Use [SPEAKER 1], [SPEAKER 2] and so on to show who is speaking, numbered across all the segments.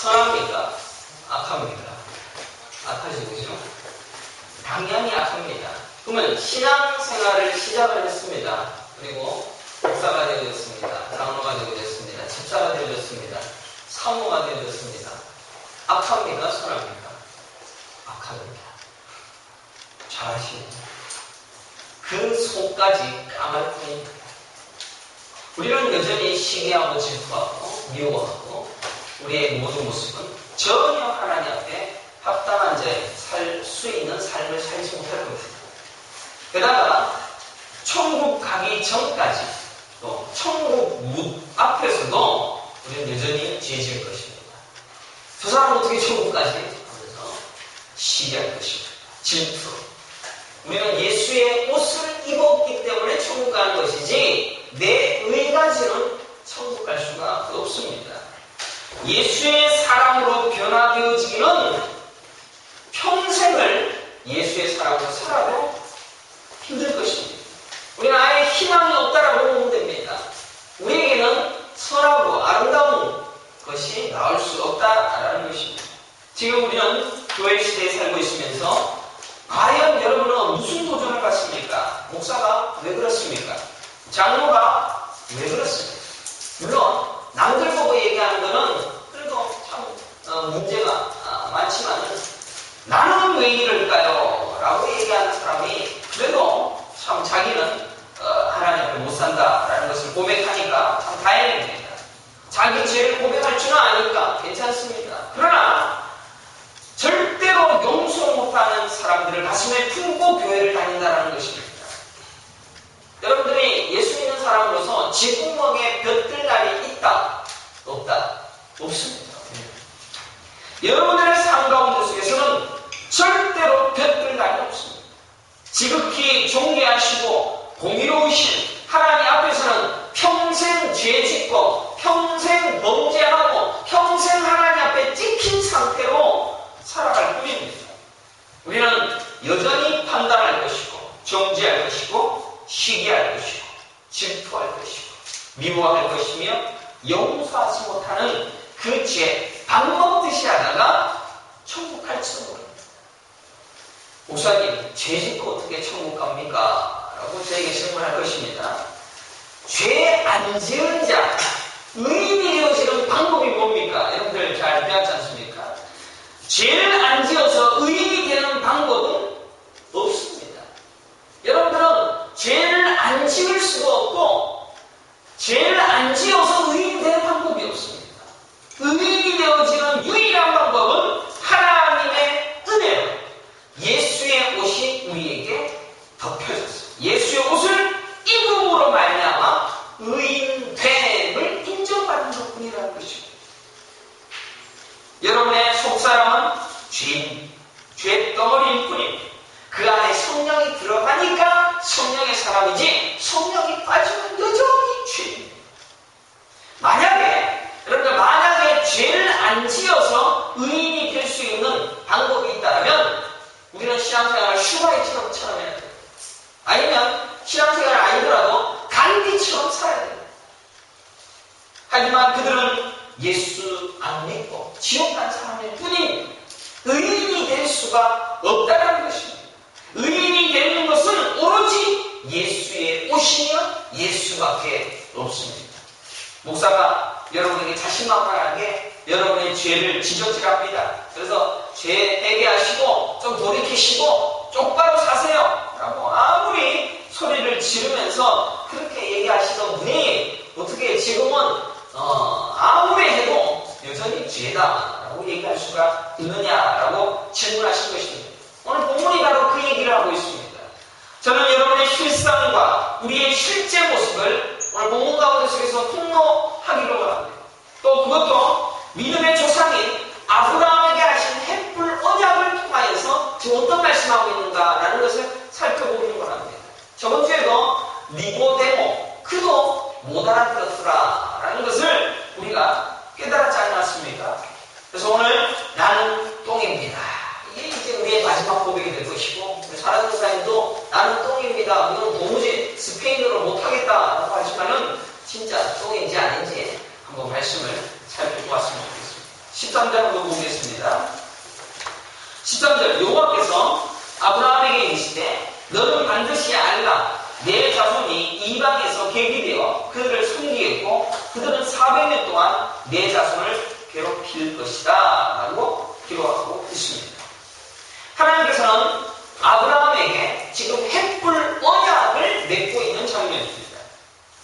[SPEAKER 1] 선합니까? 악합니까? 악하죠, 그죠? 당연히 악합니다. 그러면 신앙생활을 시작을 했습니다. 그리고 목사가 되어졌습니다. 장로가 되어졌습니다. 집사가 되어졌습니다. 사모가 되어졌습니다. 악합니까? 선합니까? 악합니다. 잘하십니다. 그 속까지 까말 뿐입니다. 우리는 여전히 시기하고 질투하고 미워하고 우리의 모든 모습은 전혀 하나님 앞에 합당한 자에 살 수 있는 삶을 살지 못할 것입니다. 게다가 천국 가기 전까지 또 천국 문 앞에서도 우리는 여전히 죄질 것입니다. 저 사람은 어떻게 천국까지 하면서 시기할 것입니다. 질투. 우리는 예수의 옷을 입었기 때문에 천국 가는 것이지 내 의 가지는 천국 갈 수가 없습니다. 예수의 사랑으로 변화되어지기는 평생을 예수의 사랑으로 살아도 힘들 것입니다. 우리는 아예 희망이 없다라고 보면 됩니다. 우리에게는 선하고 아름다운 것이 나올 수 없다라는 것입니다. 지금 우리는 교회 시대에 살고 있으면서 과연 여러분은 무슨 도전을 받습니까? 목사가 왜 그렇습니까? 장로가 왜 그렇습니까? 물론 남들 보고 얘기하는 거는 그래도 참 문제가 많지만 나는 왜 이럴까요? 라고 얘기하는 사람이 그래도 참 자기는 하나님 앞에 못 산다라는 것을 고백하니까 참 다행입니다. 자기 죄를 고백할 줄은 아니까 괜찮습니다. 그러나 절대로 용서 못하는 사람들을 가슴에 품고 교회를 다닌다는 것입니다. 여러분들이 예수 믿는 사람으로서 쥐구멍에 볕들 날이 있다? 없다? 없습니다. 여러분들의 삶 가운데 속에서는 절대로 볕들 날이 없습니다. 지극히 존귀하시고 공의로우신 하나님 앞에서는 평생 죄짓고 평생 범죄하고 평생 하나님 앞에 찍힌 상태로 살아갈 뿐입니다. 우리는 여전히 판단할 것이고 정죄할 것이고 시기할 것이고 질투할 것이고 미워할 것이며 용서하지 못하는 그 죄 밥 먹듯이 하다가 천국 갈지도 모릅니다. 목사님, 죄 짓고 어떻게 천국 갑니까? 라고 저에게 질문할 것입니다. 죄 안 지은 자 의인이 되어지는 방법이 뭡니까? 여러분들 잘 배웠지 않습니까? 죄를 안 지어서 의인이 되는 방법은 없습니다. 여러분들은 죄를 안 지을 수가 없고 죄를 안 지어서 의인이 되는 방법이 없습니다. 의인이 되어지는 유일한 방법은 하나님의 은혜로 예수의 옷이 우리에게 덮여졌어요. 예수의 옷을 입음으로 말미암아 의인됨을 인정받는 것뿐이라는 것입니다. 여러분의 속사람은 죄인, 죄덩어리일 뿐입니다. 그 안에 성령이 들어가니까 성령의 사람이지 성령이 빠지면 여전히 죄입니다. 만약에 죄를 안 지어서 의인이 될 수 있는 방법이 있다면 우리는 신앙생활을 슈바이처럼 해야 돼요. 아니면 신앙생활 아니더라도 간디처럼 살아야 돼요. 하지만 그들은 예수 안 믿고 지옥 간 사람일 뿐입니다. 의인이 될 수가 없다는 것입니다. 의인이 되는 것은 오로지 예수의 옷이며 예수밖에 없습니다. 목사가 여러분에게 자신만만하게 여러분의 죄를 지적질합니다. 그래서 죄 회개하시고 좀 돌이키시고 똑바로 사세요 라고 아무리 소리를 지르면서 그렇게 얘기하시던 분이 어떻게 지금은 아무리 해도 여전히 죄다 라고 얘기할 수가 있느냐라고 질문하신 것입니다. 오늘 본문이 바로 그 얘기를 하고 있습니다. 저는 여러분의 실상과 우리의 실제 모습을 오늘 본문 가운데 속에서 폭로하기로 합니다. 또 그것도 믿음의 조상인 아브라함에게 하신 햇불 언약을 통하여서 지금 어떤 말씀하고 있는가라는 것을 살펴보기로 합니다. 저번 주에도 니고데모 그도 못 알아들었더라라는 것을 우리가 깨달았지 않았습니까? 그래서 오늘 나는 똥입니다. 이게 이제 우리의 마지막 고백이 될 것이고 사라진 사람도 나는 똥입니다. 이건 도무지 스페인어로 못하겠다라고 하지만은 진짜 똥인지 아닌지 한번 말씀을 살펴보았으면 좋겠습니다. 13절 한번 보겠습니다. 13절 여호와께서 아브라함에게 이르시되 너는 반드시 알라 내 자손이 이방에서 계기되어 그들을 섬기겠고 그들은 400년 동안 내 자손을 괴롭힐 것이다 라고 기록하고 있습니다. 하나님께서는 아브라함에게 지금 횃불 언약을 맺고 있는 장면입니다.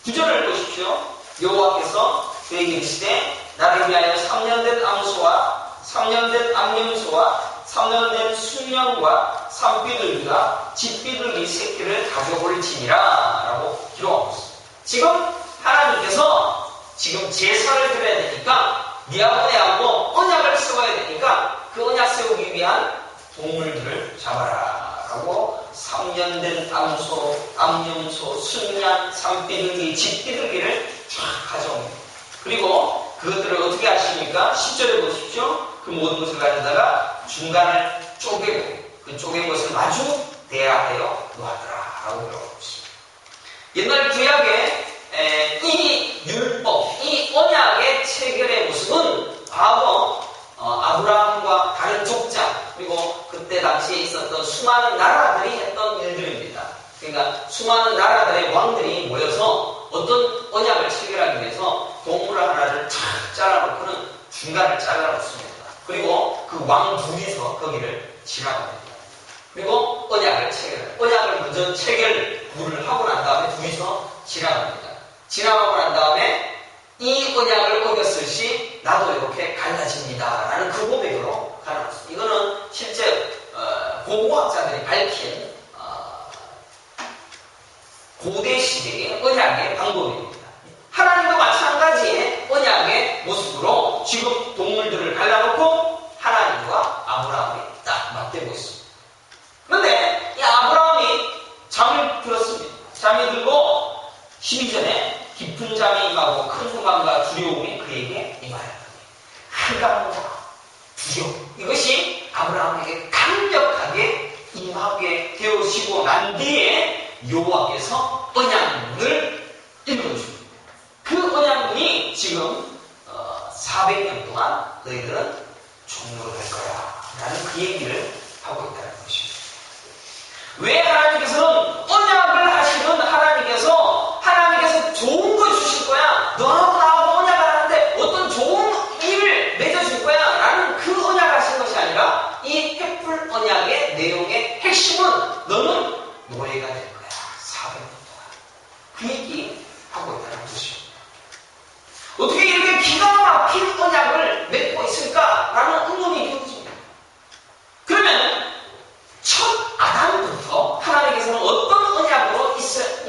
[SPEAKER 1] 9절을 보십시오. 여호와께서 그에게 이르시되 나를 위하여 3년 된 암소와 3년 된 암염소와 3년 된 순양과 산비둘기가 집비둘기 새끼를 가져올지니라 라고 기록하고 있습니다. 지금 하나님께서 지금 제사를 드려야 되니까 니아보네하고 언약을 세워야 되니까 그 언약 세우기 위한 동물들을 잡아라 라고 3년 된 암소, 암염소, 순양, 산비둘기, 집비둘기를 쫙 가져옵니다. 그리고 그것들을 어떻게 하십니까? 10절에 보십시오. 그 모든 것을 가져다가 중간을 쪼개고 그 쪼갠 것을 마주 대하여 놓았더라 라고 기록하고 있습니다. 옛날 구약의 이 율법, 이 언약의 체결의 모습은 과거 아브라함과 다른 족장 그리고 그때 당시에 있었던 수많은 나라들이 했던 일들입니다. 그러니까 수많은 나라들의 왕들이 모여서 어떤 언약을 체결하기 위해서 동물 하나를 탁 잘라놓고는 중간을 잘라놓습니다. 그리고 그 왕 둘이서 거기를 지나갑니다. 그리고 언약을 체결해요. 언약을 먼저 체결을 하고 난 다음에 둘이서 지나갑니다. 지나가고 난 다음에 이 언약을 어겼을 시 나도 이렇게 갈라집니다 라는 그 고백으로 가능합니다. 이거는 실제 고고학자들이 밝힌 고대 시대의 언약의 방법입니다. 하나님도 마찬가지의 언약의 모습으로 지금 동물들을 갈라놓고 하나님과 아브라함이 딱 맞대고 있습니다. 그런데 이 아브라함이 잠을 들었습니다. 잠이 들고 12절에 깊은 잠이 임하고 큰 소망과 두려움이 그에게 임하였더니 흑암과 두려움 이것이 아브라함에게 강력하게 임하게 되어지고 난 뒤에 여호와께서 언약문을 읽어줍니다. 그 언약문이 지금 400년 동안 너희들은 종로로 갈 거야 라는 그 얘기를 하고 있다는 것입니다. 왜 하나님께서는 언약을 하시는 하나님께서 좋은 걸 주실 거야 너하고 나하고 언약을 하는데 어떤 좋은 일을 맺어줄 거야 라는 그 언약을 하신 것이 아니라 이 횃불 언약의 내용의 핵심은 너는 노예가 될 거야 400년 동안 그 얘기 하고 있다는 것입니다. 어떻게 이렇게 기가 막힌 언약을 맺고 있을까라는 의문이 들어집니다. 그러면 첫 아담부터 하나님께서는 어떤 언약으로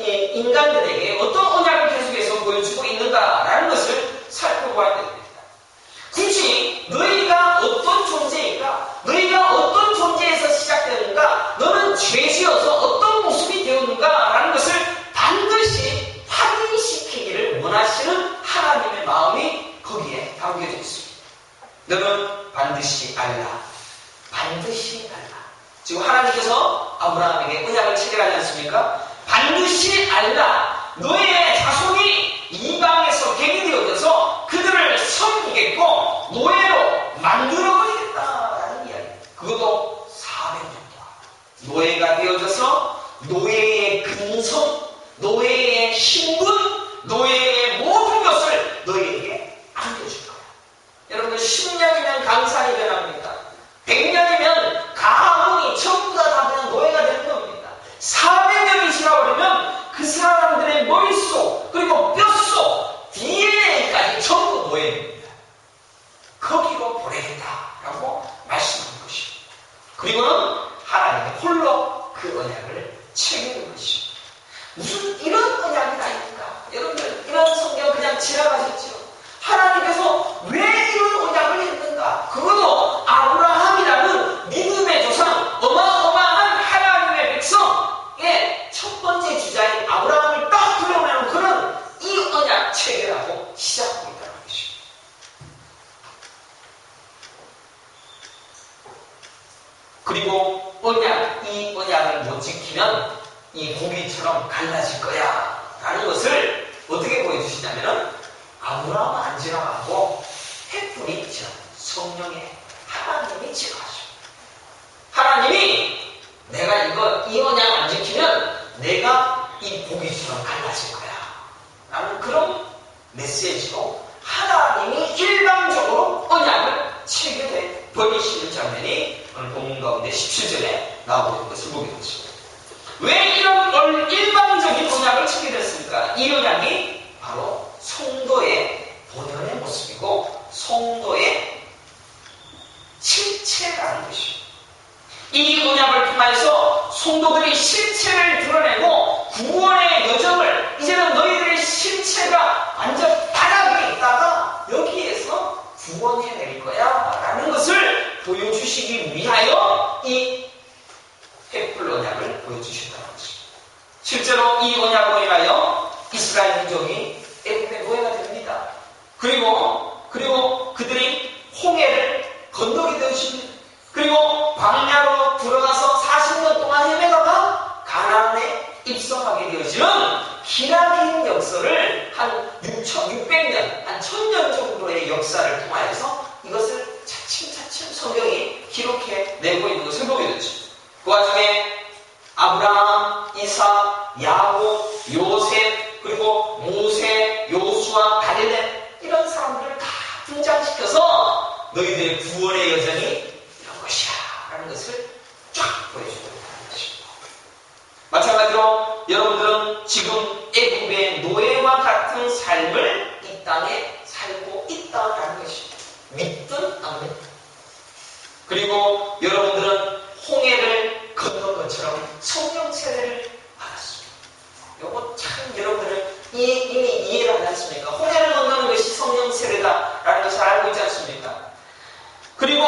[SPEAKER 1] 인간들에게 어떤 언약을 계속해서 보여주고 있는가라는 것을 살펴봐야 됩니다. 굳이 너희가 어떤 존재인가, 너희가 어떤 존재에서 시작되는가, 너는 죄지어서 어떤 모습이 되었는가라는 것을 반드시 확인시키기를 원하시는 하나님의 마음이 거기에 담겨져 있습니다. 너는 반드시 알라. 반드시 알라. 지금 하나님께서 아브라함에게 언약을 체결하지 않습니까? 반드시 알라. 너의 자손이 이방에서 갱이되어져서 그들을 섬기겠고 노예로 만들어버리겠다라는 이야기. 그것도 400년 동안 노예가 되어져서 노예의 근성, 노예의 신분, 노예의 모든 것을 너희에게 안겨줄 거야. 여러분들 10년이면 강산이 변합니다. 100년이면 가문이 전부 다 그냥 노예가 되는 겁니다. 400년이 지나버리면 그 사람들의 머릿속 그리고 뼛속 DNA까지 전부 노예입니다. 거기로 보내겠다라고 말씀하는 것입니다. 그리고는 하나님이 홀로 그 언약을 체결하는 것입니다. 무슨 이런 언약이 다 있는가? 여러분들 이런 성경 그냥 지나가셨죠? 하나님께서 왜 이런 언약을 했는가? 그것도 아브라함이라는 믿음의 조상, 어마어마한 하나님의 백성의 첫 번째 주자인 아브라함을 딱 불러내놓고는 이 언약 체결하고 시작하고 있다는 것입니다. 그리고 이 언약을 못 지키면 이 고기처럼 갈라질 거야 라는 것을 어떻게 보여주시냐면은 아브라함은 안 지나가고 횃불이 지나갑니다. 성령의 하나님이 지도하셔. 하나님이 내가 이 언약 안 지키면 내가 이 고기처럼 갈라질 거야 라는 그런 메시지로 하나님이 일방적으로 언약을 체결해 버리시는 장면이 오늘 본문 가운데 17절에 나오고 있는 것을 보게 되죠. 왜 이런 일방적인 언약을 체결했습니까? 이 언약이 바로 성도의 본연의 모습이고 성도의 실체라는 것이에요. 이 언약을 통해서 성도들이 실체를 드러내고 구원의 여정을 이제는 너희들의 실체가 완전 바닥에 있다가 여기에서 구원해낼 거야 라는 것을 보여주시기 위하여 이 횃불 언약을 보여주신다는 것입니다. 실제로 이 언약으로 인하여 이스라엘 민족이 애굽의 노예가 됩니다. 그리고 그들이 홍해를 건너게 되어집니다. 그리고 광야로 들어가서 40년 동안 헤매다가 가나안에 입성하게 되어지는 기나긴 역사를 한 600년, 한 1000년 정도의 역사를 통하여서 이것을 차츰차츰 성경이 기록해내고 있는 것을 보게 되죠. 그 와중에 아브라함, 이삭, 야곱, 요셉, 그리고 모세, 요수아, 갈렙 이런 사람들을 다 등장시켜서 너희들의 구원의 여정이 이런 것이야 라는 것을 쫙 보여주고 있다는 것입니다. 마찬가지로 여러분들은 지금 애굽의 노예와 같은 삶을 이 땅에 살고 있다는 것입니다. 믿든 안 믿든. 그리고 여러분들은 홍해를 건넌 것처럼 성령 세례를 받았습니다. 이거 참 여러분들은 이미 이해를 하지 않습니까? 홍해를 건너는 것이 성령 세례다라는 것을 알고 있지 않습니까? 그리고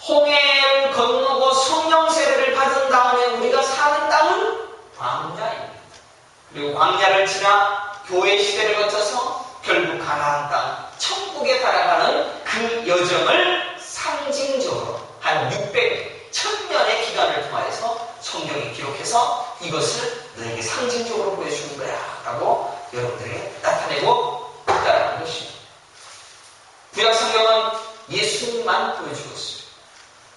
[SPEAKER 1] 홍해를 건너고 성령 세례를 받은 다음에 우리가 사는 땅은 광야입니다. 그리고 광야를 지나 교회 시대를 거쳐서 결국 가나안 땅, 천국에 달아가는 그 여정을 상징적으로 한 600, 1000년의 기간을 통하여서 성경이 기록해서 이것을 너에게 상징적으로 보여주는 거야 라고 여러분들에게 나타내고 있다는 것입니다. 구약 성경은 예수님만 보여주고 있습니다.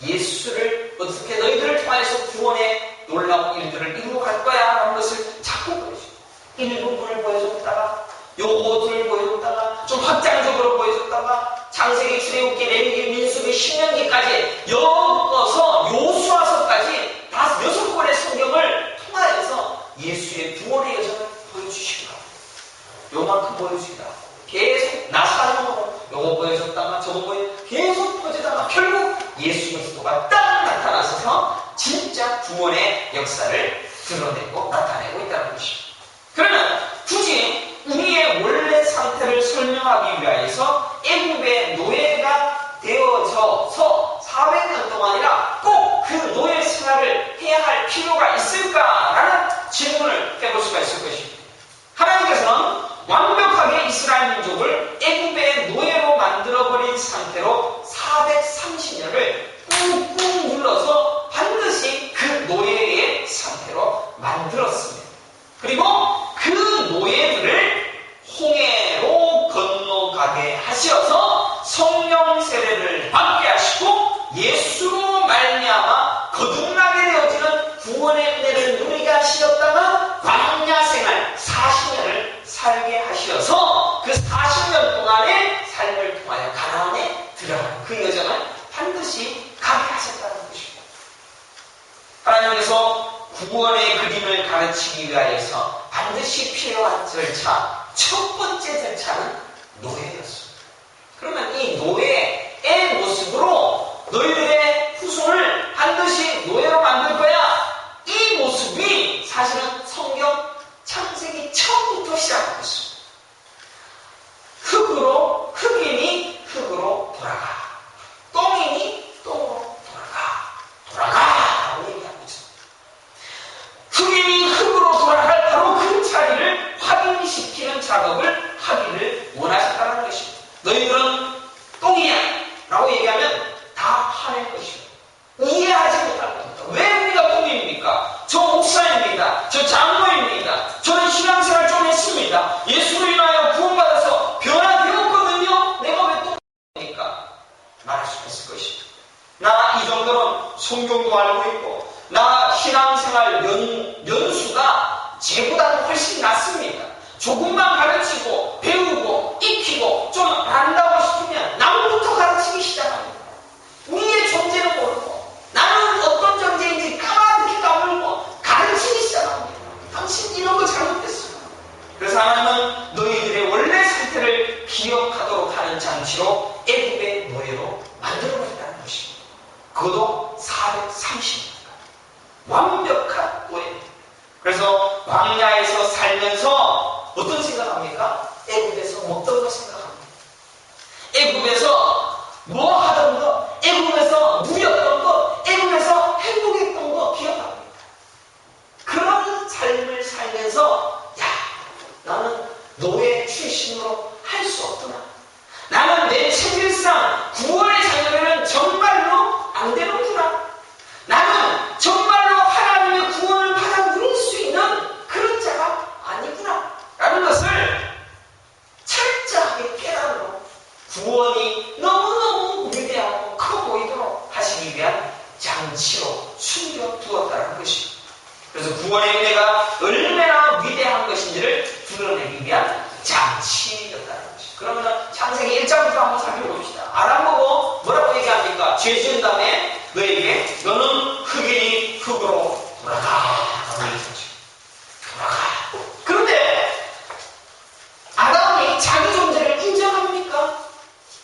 [SPEAKER 1] 예수를 어떻게 너희들을 통하여서 구원의 놀라운 일들을 이루어 갈 거야 라는 것을 자꾸 보여줍니다. 일부분을 보여줬다가 요것을 보여줬다가 좀 확장적으로 보여줬다가 창세기, 출애굽기, 레위기, 민수기, 신명기까지 엮어서 요수아서까지 다 6권의 성경을 통하여서 예수의 구원의 여정을 보여주시기로 합니다. 요만큼 보여주시다. 계속 나사름으로 요거 보여줬다가 저거 계속 퍼지다가 결국 예수 그리스도가 딱 나타나셔서 진짜 구원의 역사를 드러내고 나타내고 있다는 것입니다. 그러면 굳이 우리의 원래 상태를 설명하기 위해서 애굽의 노예가 되어져서 400년 동안이나 꼭 그 노예 생활을 해야 할 필요가 있을까라는 질문을 해볼 수가 있을 것입니다. 하나님께서는 완벽하게 이스라엘 민족을 애굽의 노예로 만들어버린 상태로 430년을 꾹꾹 눌러서 반드시 그 노예의 상태로 만들었습니다. 그리고 그 노예들을 홍해로 건너가게 하셔서 성령 세례를 받게 하시고 예수로 말미암아 거듭나게 되어지는 구원의 은혜를 누리게 하시었다가 광야 생활 40년을 살게 하셔서 그 40년 동안의 삶을 통하여 가나안에 들어가는 그 여정을 반드시 가게 하셨다는 것입니다. 하나님께서 구원의 그림을 가르치기 위하여서 반드시 필요한 절차, 첫 번째 절차는 노예였습니다. 그러면 이 노예의 모습으로 너희들의 후손을 반드시 노예로 만들 거야. 이 모습이 사실은 성경 창세기 처음부터 시작하고 있습니다. 흙이니 흙으로 돌아가. 똥이니 똥으로 돌아가라고 얘기하고 있습니다. 흙이니 흙으로 돌아갈 바로 그 자리를 확인시키는 작업을 하기를 원하셨다는 것입니다. 너희들은 똥이야. 것입니다. 나 이 정도는 성경도 알고 있고 나 신앙생활 연수가 쟤보다는 훨씬 낫습니다. 조금만 가르치고 배우고 익히고 좀 안다고 싶으면 남부터 가르치기 시작합니다. 우리의 존재는 모르고 나는 어떤 존재인지 까맣게 까불고 가르치기 시작합니다. 당신 이런 거 잘못했어요. 그래서 하나님은 너희들의 원래 상태를 기억하도록 하는 장치로 애굽의 노예로 만들어버렸다는 것입니다. 그것도 430년 완벽한 노예. 그래서 광야에서 살면서 어떤 생각합니까? 애굽에서 먹던 거 생각합니다. 애굽에서 뭐 하던 거, 애굽에서 누렸던 거, 애굽에서 행복했던 거 기억합니다. 그런 삶을 살면서 야, 나는 노예 출신으로 할 수 없구나. 나는 내 체질상 구원의 자녀는 정말로 안 되는구나. 나는 정말로 하나님의 구원을 받아 누릴 수 있는 그런 자가 아니구나 라는 것을 철저하게 깨달으러 구원이 너무너무 위대하고 커 보이도록 하시기 위한 장치로 숨겨두었다는 것입니다. 그래서 구원의 은혜가 얼마나 위대한 것인지를 드러내기 위한 장치였다는 것입니다. 그러면 창세기 1장부터 한번 살펴봅시다. 아람 보고 뭐라고 얘기합니까? 죄 지은 다음에 너에게 너는 흙이니 흙으로 돌아가. 돌아가. 그런데 아담이 자기 존재를 인정합니까?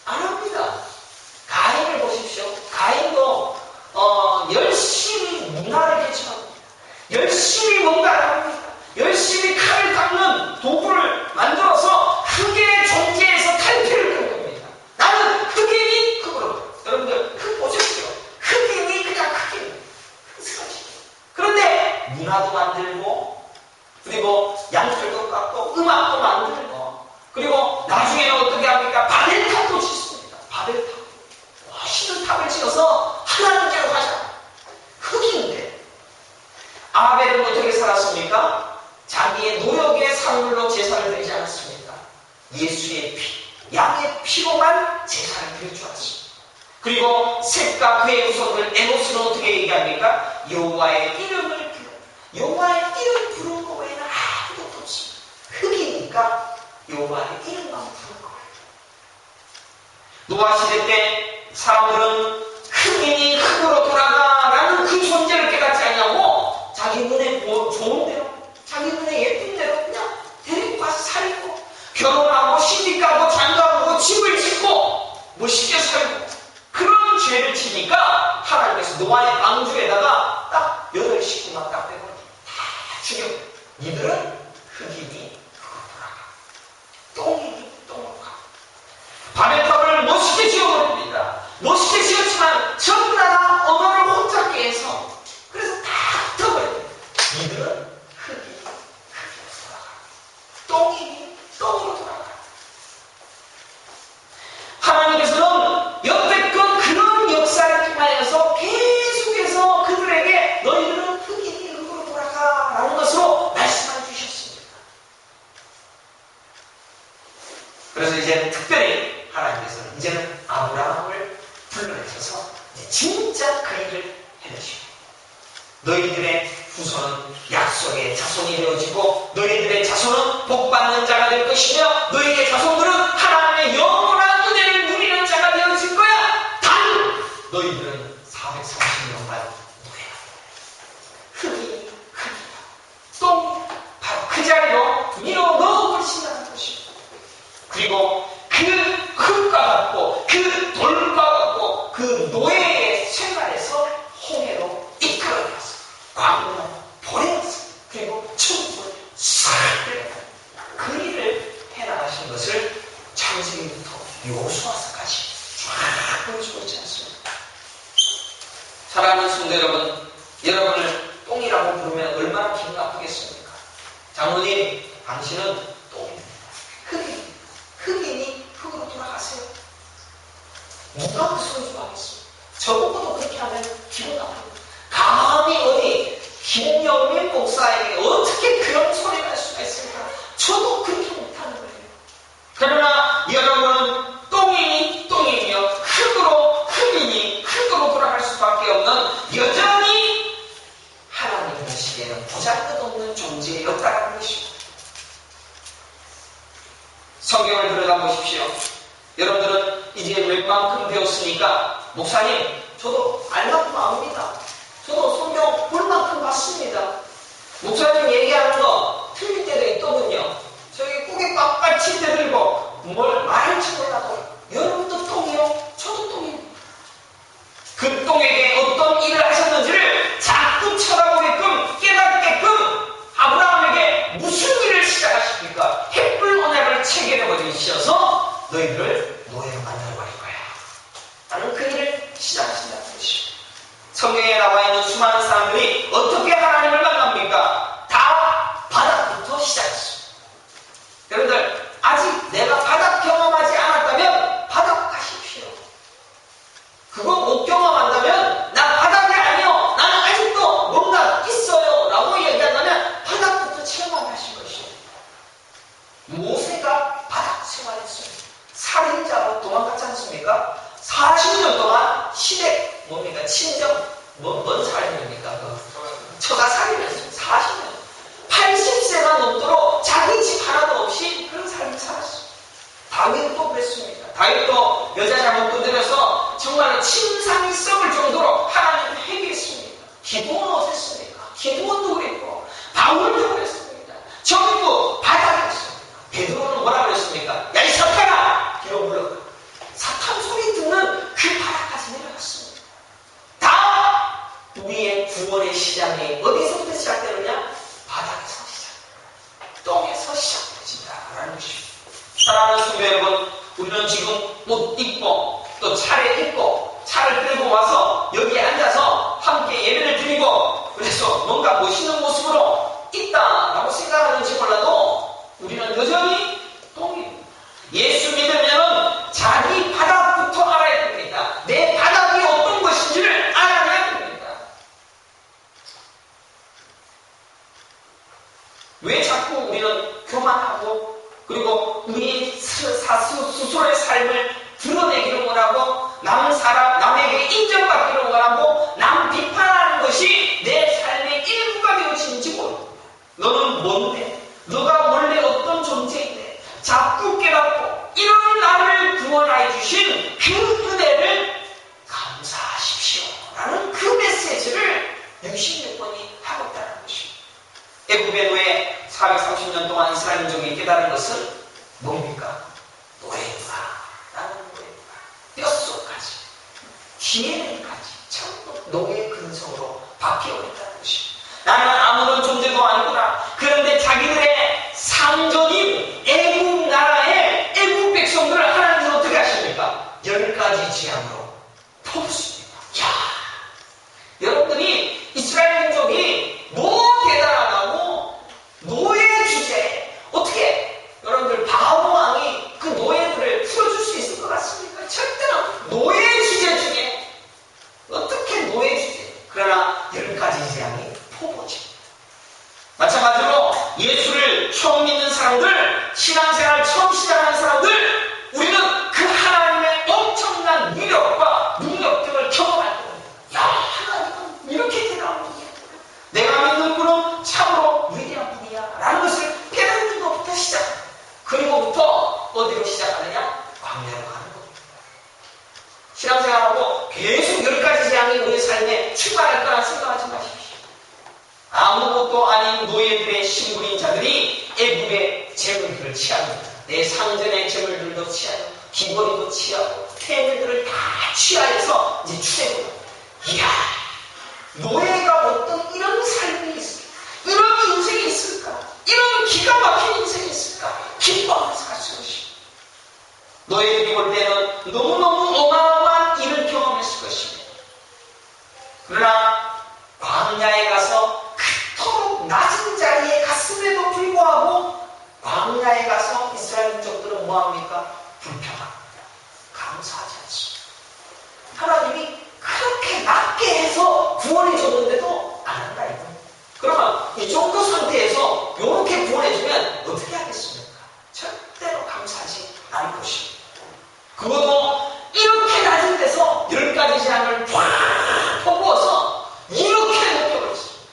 [SPEAKER 1] 안 합니다. 가인을 보십시오. 가인도 열심히 문화를 개척합니다. 열심히 뭔가를 합니다. 열심히 칼을 닦는 도구를 만들어서 흙의 존재에서 탈피를 끈 겁니다. 나는 흙이니 흙으로. 여러분들 흙 보셨죠? 흙이니 그냥 흙이니. 그런데 문화도 만들고 그리고 양털도 깎고 음악도 만들고 그리고 나중에는 어떻게 합니까? 바벨탑도 짓습니다. 바벨탑. 멋있는 탑을 지어서 하나님께로 가자. 흙인데 아벨은 어떻게 살았습니까? 자기의 노력의 산물로 제사를 드리지 않았습니까? 예수의 피, 양의 피로만 제사를 드릴 줄 알았습니다. 그리고 셋과 그의 후손들 에노스는 어떻게 얘기합니까? 여호와의 이름을 부르. 여호와의 이름 부르는 거 외에는 아무것도 없습니다. 흙이니까 여호와의 이름만 부르는 거예요. 노아 시대 때 사람들은 흙이니 흙으로 돌아가라는 그 존재를 깨닫지 않냐고 자기 눈에 좋은 대로 자기 눈에 예쁜 대로 그냥 데리고 가서 살고 결혼하고 시집가고 장가하고 집을 짓고 멋있게 살고 그런 죄를 지니까 하나님께서 노아의 방주에다가 딱 8식구만 딱 빼고 다 죽여. 니들은 흙이니 흙으로 돌아가. 똥이니 똥으로 가. 바벨탑을 멋있게 지어버립니다. 멋있게 지었지만 전부 다 언어를 혼잡게 해서 그래서 다 흩어버려요. 니들은 흙이니 흙으로 돌아가. 똥이니 똥으로 돌아가. 하나님께서는 여태껏 그런 역사를 통하여서 계속해서 그들에게 너희들은 흙이니 흙으로 돌아가 라는 것으로 말씀해 주셨습니다. 그래서 이제 특별히 하나님께서는 이제는 아브라함을 불러내셔서 진짜 그 일을 해내시고 너희들의 후손은 약속의 자손이 되어지고 너희들의 자손은 복받는 자가 될 것이며 너희의 자손들은 하나님의 영원한 은혜를 누리는 자가 되어질 거야. 단 너희들은 430년간 노예가 흙이 똥 바로 그 자리로 밀어 넣어 버리신다는 것입니다. 그리고 그 흙과 같고 그 돌과 같고 그 노예의 생활에서 홍해로 이끌어내었어. 광문을 보내었어. 그리고 천국을 싹 빼고 그 일을 해나가신 것을 창세기부터 요수아서까지 쫙 보여주고 있지 않습니까? 사랑하는 성도 여러분, 여러분을 똥이라고 부르면 얼마나 기분 나쁘겠습니까? 장로님, 당신은 똥입니다. 흙이니 흙으로 돌아가세요. 누가 그 소리 좋아하겠습니까? 저보고도 그렇게 하면 기분 나쁩니다. 감히 어디 김영민 목사에게 어떻게 그런 소리를 할 수가 있을까? 저도 그렇게 못하는 거예요. 그러나 여러분은 똥이니 똥이며 흙으로 흙이니 여러분들은 이제 웬만큼 배웠으니까 목사님 저도 알만큼 압니다. 저도 성경 볼 만큼 봤습니다. 목사님 얘기하는 거 틀릴 때도 있더군요. 저기 꾸깃 빡빡칠 때도 있고 뭘 말할지 몰라도 여러분도 똥이요 저도 똥이요. 그 똥에게 어떤 일을 하셨는지를 자꾸 쳐다보게끔 깨닫게끔 아브라함에게 무슨 일을 시작하십니까? 햇불 언약을 체결해버리셔서 너희들을 노예로 만들어버릴 거야 라는 그 일을 시작하신다는 것이죠. 성경에 나와있는 수많은 사람들이 어떻게 하나님을 만납니까? 다 바닥부터 시작했어요. 여러분들 아직 내가 바닥 경험하지 않았다면 바닥 가십시오. 그거 못 경험한다면 나 바닥이 아니요 나는 아직도 뭔가 있어요 라고 얘기한다면 바닥부터 체험하실 것이에요. 모세가 바닥 생활했어요. 살인자로 도망갔지 않습니까? 40년 동안 시댁 뭡니까? 친정 뭔 살인입니까? 처가살인을 했어요. 40년 80세가 넘도록 자기 집 하나도 없이 그런 삶을 살았어요. 다윗도 그랬습니다. 다윗도 여자 잘못 건드려서 정말 침상이 썩을 정도로 하나님을 회개했습니다. 기도원 어땠습니까? 기도원도 그랬고 바울도 그랬습니다. 전부 바닥이었습니다. 베드로는 뭐라 그랬습니까? 야 이 사탄아! 기어 불렀다. 사탄 소리 듣는 그 바닥까지 내려갔습니다. 다 우리의 구원의 시작이 어디서부터 시작되느냐? 바닥에서 시작. 똥에서 시작되진다라는 것입니다. 사랑하는 성도 여러분, 우리는 지금 옷 입고 또 차를 입고 차를 끌고 와서 여기에 앉아서 함께 예배를 드리고 그래서 뭔가 멋있는 모습으로 있다라고 생각하는지 몰라도 우리는 여전히 똥입니다. 예수 믿으면 자기 바닥부터 알아야 됩니다. 내 바닥이 어떤 것인지를 알아야 됩니다. 왜 자꾸 우리는 교만하고 그리고 우리 스스로의 삶을 드러내기를 원하고 남에게 인정받기를 원하고 남 비판하는 것이 내 삶의 일부가 되어지는지 모릅니다. 너는 뭔데? 너가 원래 어떤 존재인데? 자꾸 깨닫고 이런 나를 구원하여 주신 그 은혜를 감사하십시오 라는 그 메시지를 66번이 하고 있다는 것입니다. 애굽의 노예 430년 동안 이스라엘 민족이 깨달은 것은 뭡니까? 노예구나라는 노예구나. 뼛속까지 DNA까지 전부 노예 근성으로 바뀌어버렸다는 것입니다. 나는 아무런 존재도 아니구나. 그런데 자기들의 상전인 애굽 나라의 애굽 백성들을 하나님은 어떻게 하십니까? 10가지 재앙으로 뽑습니다. 야, 여러분들이 이스라엘 민족이 뭐 대단하다고 노예 주제에 어떻게 여러분들 바보 왕이 그 노예들을 풀어줄 수 있을 것 같습니까? 절대로 노예 주제 중에 어떻게 노예 주제? 그러나 10가지 재앙이 포보지. 마찬가지로 예수를 처음 믿는 사람들, 신앙생활 처음 시작하는 사람들, 우리는 그 하나님의 엄청난 위력과 능력들을 경험할 겁니다. 야, 하나님은 이렇게 대단한 분이야. 내가 믿는 분은 참으로 위대한 분이야 라는 것을 깨닫는 것부터 시작합니다. 그리고부터 어디로 시작하느냐? 광야로 가는 겁니다. 신앙생활하고 계속 10가지 재앙이 우리 삶에 출발할 거라 생각하지 마십시오. 아무것도 아닌 노예들의 신분인 자들이 애굽의 재물들을 취합니다. 내 상전의 재물들도 취하고 귀걸이도 취하고 태물들을 다 취하여서 이제 출애굽합니다. 이야, 노예가 어떤 이런 삶이 있을까? 이런 인생이 있을까? 이런 기가 막힌 인생이 있을까? 기뻐하면서 갈 수 있습니다. 노예들이 볼 때는 너무너무 어마어마한 일을 경험했을 것입니다. 그러나 광야에 가서 그토록 낮은 자리에 갔음에도 불구하고 광야에 가서 이스라엘 민족들은 뭐합니까? 불평합니다. 감사하지 않습니다. 하나님이 그렇게 낮게 해서 구원해 줬는데도 안 한다 이거. 그러면 이 정도 상태에서 이렇게 구원해주면 어떻게 하겠습니까? 절대로 감사하지 않을 것입니다. 그것도 이렇게 낮은 데서 10가지 재앙을 팍 퍼부어서 이렇게 높여버렸습니다.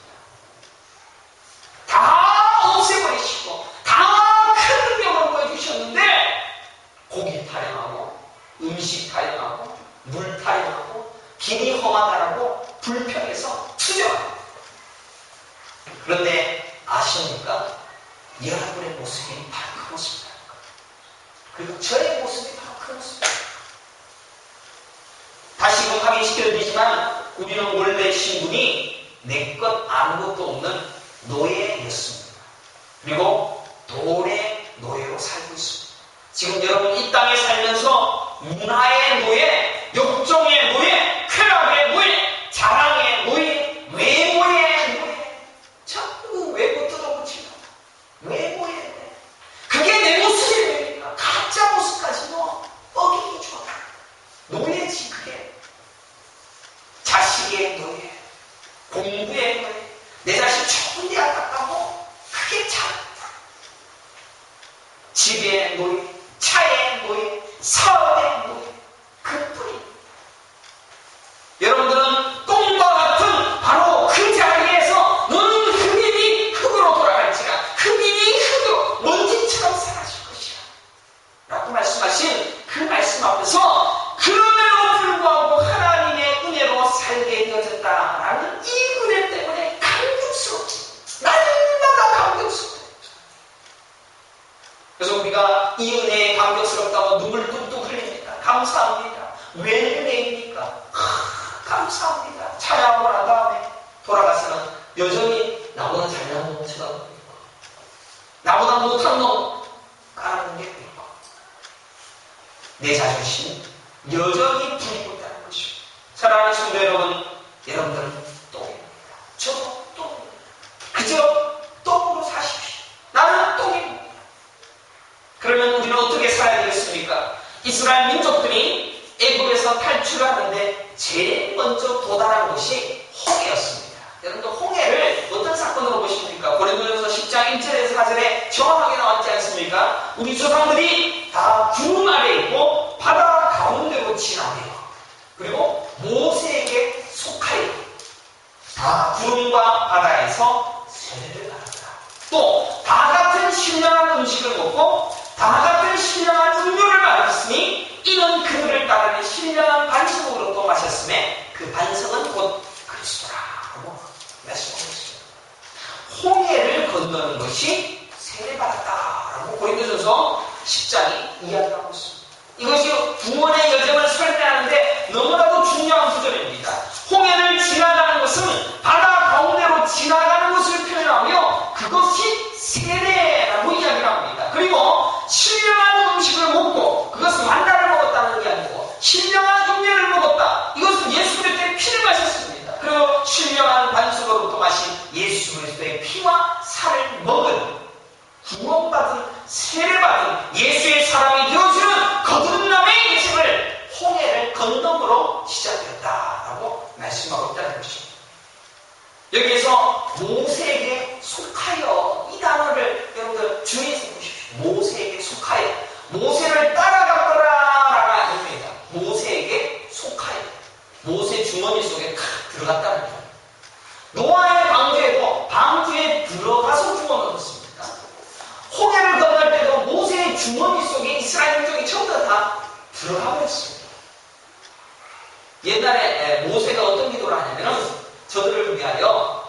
[SPEAKER 1] 다 없애버리시고 다 큰 능력을 보여주셨는데 고기 타령하고 길이 험하다라고 불평해서 투정합니다. 그런데 아십니까? 여러분의 모습이 바로 그 모습입니다. 그리고 저의 모습이 바로 그 모습입니다. 다시금 확인시켜드리지만 우리는 원래 신분이 내 것 아무것도 없는 노예였습니다. 그리고 돈의 노예로 살고 있습니다. 지금 여러분 이 땅에 살면서 문화의 노예, 욕정의 노예, 쾌락의 노예, 자랑의 노예, 외모의 노예, 자꾸 외모 뜯어붙이고 외모의 노예. 그게 내 모습이니까 가짜 모습까지 뻐기기 좋아. 노예지 그게. 자식의 노예, 공부의 노예, 내 자식 좋은 대학 갔다고 그게 참. 집의 노예, 차의 노예, 사업의 노예, 그뿐입니다. 여러분들은 똥과 같은 바로 그 자리에서 너는 흙이니 흙으로 돌아갈지라 흙이니 흙으로 먼지처럼 사라질 것이라 라고 말씀하신 그 말씀 앞에서 그럼에도 불구하고 하나님의 은혜로 살게 되어졌다라는 이 은혜 때문에 감격스럽지. 날마다 감격스럽다. 그래서 우리가 이 은혜에 감격스럽다고 눈물 뚝뚝 흘립니다. 감사합니다. 왜 은혜입니까? 감사합니다. 찬양하고 난 다음에 돌아가서는 여전히 나보다 잘난 놈 쳐다보고 있고 나보다 못한 놈 까는 게 있고 내 자존심 여전히 부리고 있다는 것이죠. 사랑하는 성도 여러분, 여러분들은 똥입니다. 저도 똥입니다. 그저 똥으로 사십시오. 나는 똥입니다. 그러면 우리는 어떻게 살아야 되겠습니까? 이스라엘 민족들이 애굽에서 탈출하는데 제일 먼저 도달한 곳이 홍해였습니다. 여러분들 홍해를 어떤 사건으로 보십니까? 고린도전서 10장 1절에서 4절에 정확하게 나왔지 않습니까? 우리 조상들이 다 구름 아래에 있고 바다 가운데로 지나네요. 그리고 모세에게 속하여 다 구름과 바다에서 세례를 받았다. 또 다 같은 신령한 음식을 먹고 다 같은 신령한 음료를 마셨으니 이는 그들을 따르는 신령한 반석으로 또 마셨음에 그 반석은 곧 그리스도라고 말씀하고 있습니다. 홍해를 건너는 것이 세례받았다라고 고린도전서 10장이 이야기하고 있습니다. 이것이 구원의 여정을 설명하는데 너무나도 중요한 구절입니다. 홍해를 지나가는 것은 바다 가운데로 지나가는 것을 표현하며 그것이 세례라고 이야기를 합니다. 그리고 신령한 음식을 먹고 그것은 만나를 먹었다는 이야기고 신령한 음료를 먹었다. 이것은 예수 그리스도의 피를 마셨습니다. 그리고 신령한 반석으로부터 마신 예수 그리스도의 피와 살을 먹은 구원받은 세례받은 예수의 사람이 되어주는 거듭남의 인생을 홍해를 건너므로 시작했다라고 말씀하고 있다는 것입니다. 여기에서 모세에게 속하여 이 단어를 여러분들 주의해서 보십시오. 모세에게 속하여 모세를 따라갔더라라가 아닙니다. 모세에게 속하여 모세 주머니 속에 탁 들어갔다는 거예요. 노아의 방주에도 방주에 들어가서 구원 얻었습니다. 홍해를 건널 때도 모세의 주머니 속에 이스라엘 민족이 전부 다 들어가 버렸습니다. 옛날에 모세가 어떤 기도를 하냐면 저들을 위하여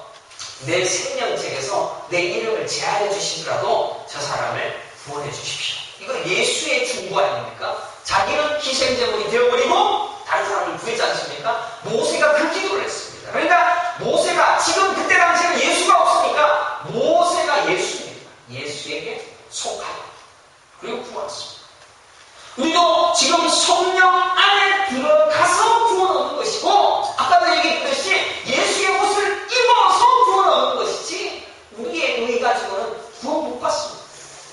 [SPEAKER 1] 내 생명책에서 내 이름을 제하여 주시더라도 저 사람을 구원해 주십시오. 이거 예수의 중보 아닙니까? 자기는 희생제물이 되어버리고 다른 사람을 구했지 않습니까? 모세가 그 기도를 했습니다. 그러니까 모세가 지금 그때 당시에는 예수가 없으니까 모세가 예수입니다. 예수에게 속하여 그리고 구원했습니다. 우리도 지금 성령 안에 들어가서 구원 얻는 것이고 아까도 얘기했듯이 예수의 옷을 입어서 구원 얻는 것이지 우리의 의의 가지고는 구원 못 받습니다.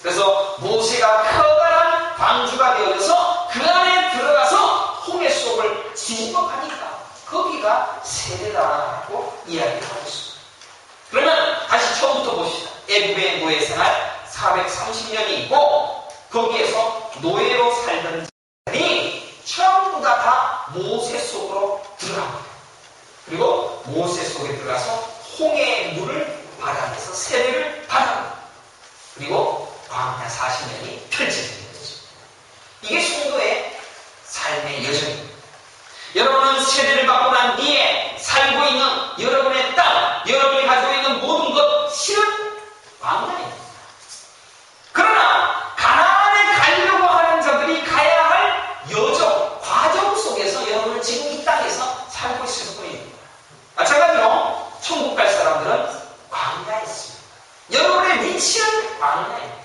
[SPEAKER 1] 그래서 모세가 커다란 방주가 되어져서 그 안에 들어가서 홍해 속을 뒤집어 가니까 거기가 세례라고 이야기를 하고 있습니다. 그러면 다시 처음부터 봅시다. 애굽의 노예 생활 430년이 있고 거기에서 노예로 살던 자들이 전부 다 모세 속으로 들어갑니다. 그리고 모세 속에 들어가서 홍해의 물을 바다에서 세례를 받아요. 그리고 광야 40년이 펼쳐지는 거죠. 이게 성도의 삶의 여정입니다. 여러분은 세례를 받고 난 뒤에 살고 있는 여러분의 땅, 여러분이 가지고 있는 모든 것 실은 광야입니다. 그러나 가나안에 가려고 하는 자들이 가야 할 여정, 과정 속에서 여러분은 지금 이 땅에서 살고 있을 뿐입니다. 마찬가지로 천국 갈 사람들은 광야에 있습니다. 여러분의 위치는 광야입니다.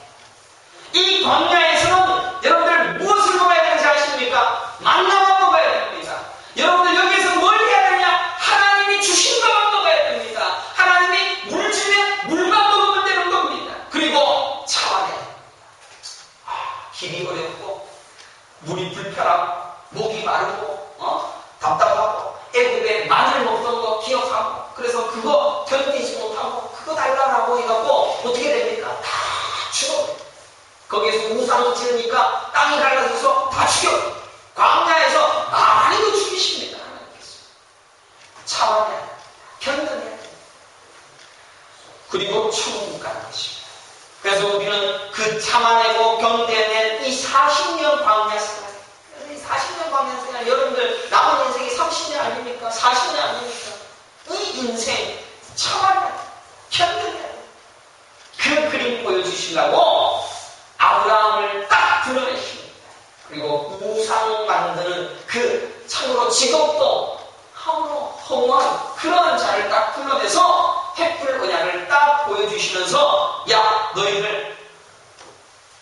[SPEAKER 1] 이 광야에서는 여러분들 무엇을 먹어야 되는지 아십니까? 만나만 먹어야 됩니다. 여러분들 여기서 뭘 해야 되냐? 하나님이 주신 것만 먹어야 됩니다. 하나님이 물 주면 물만 먹으면 되는 겁니다. 그리고 참아내야 됩니다. 길이 어렵고 물이 불편하고 목이 마르고 답답하고 애굽에 마늘 먹던 거 기억하고 그래서 그거 견디지 못하고 그거 달라고 해갖고 어떻게 됩니까? 다 죽어요. 거기에서 우상을 지으니까 땅이 갈라져서 다 죽여요. 광야에서 많이도 죽이십니다. 하나님께서. 참아내야 됩니다. 견뎌내야 됩니다. 그리고 천국 가는 것입니다. 그래서 우리는 그 참아내고 견뎌낸 이 40년 광야 생활, 이 40년 광야 생활, 여러분들 남은 인생이 30년 아닙니까? 40년 아닙니까? 이 인생 참아내야 돼요. 견뎌내야 돼요. 그 그림 보여주시려고 아브라함을 딱 드러내십니다. 그리고 우상 만드는 그 참으로 직업도 허무한 그런 자를 딱 불러내서 횃불 언약을 딱 보여주시면서 야 너희들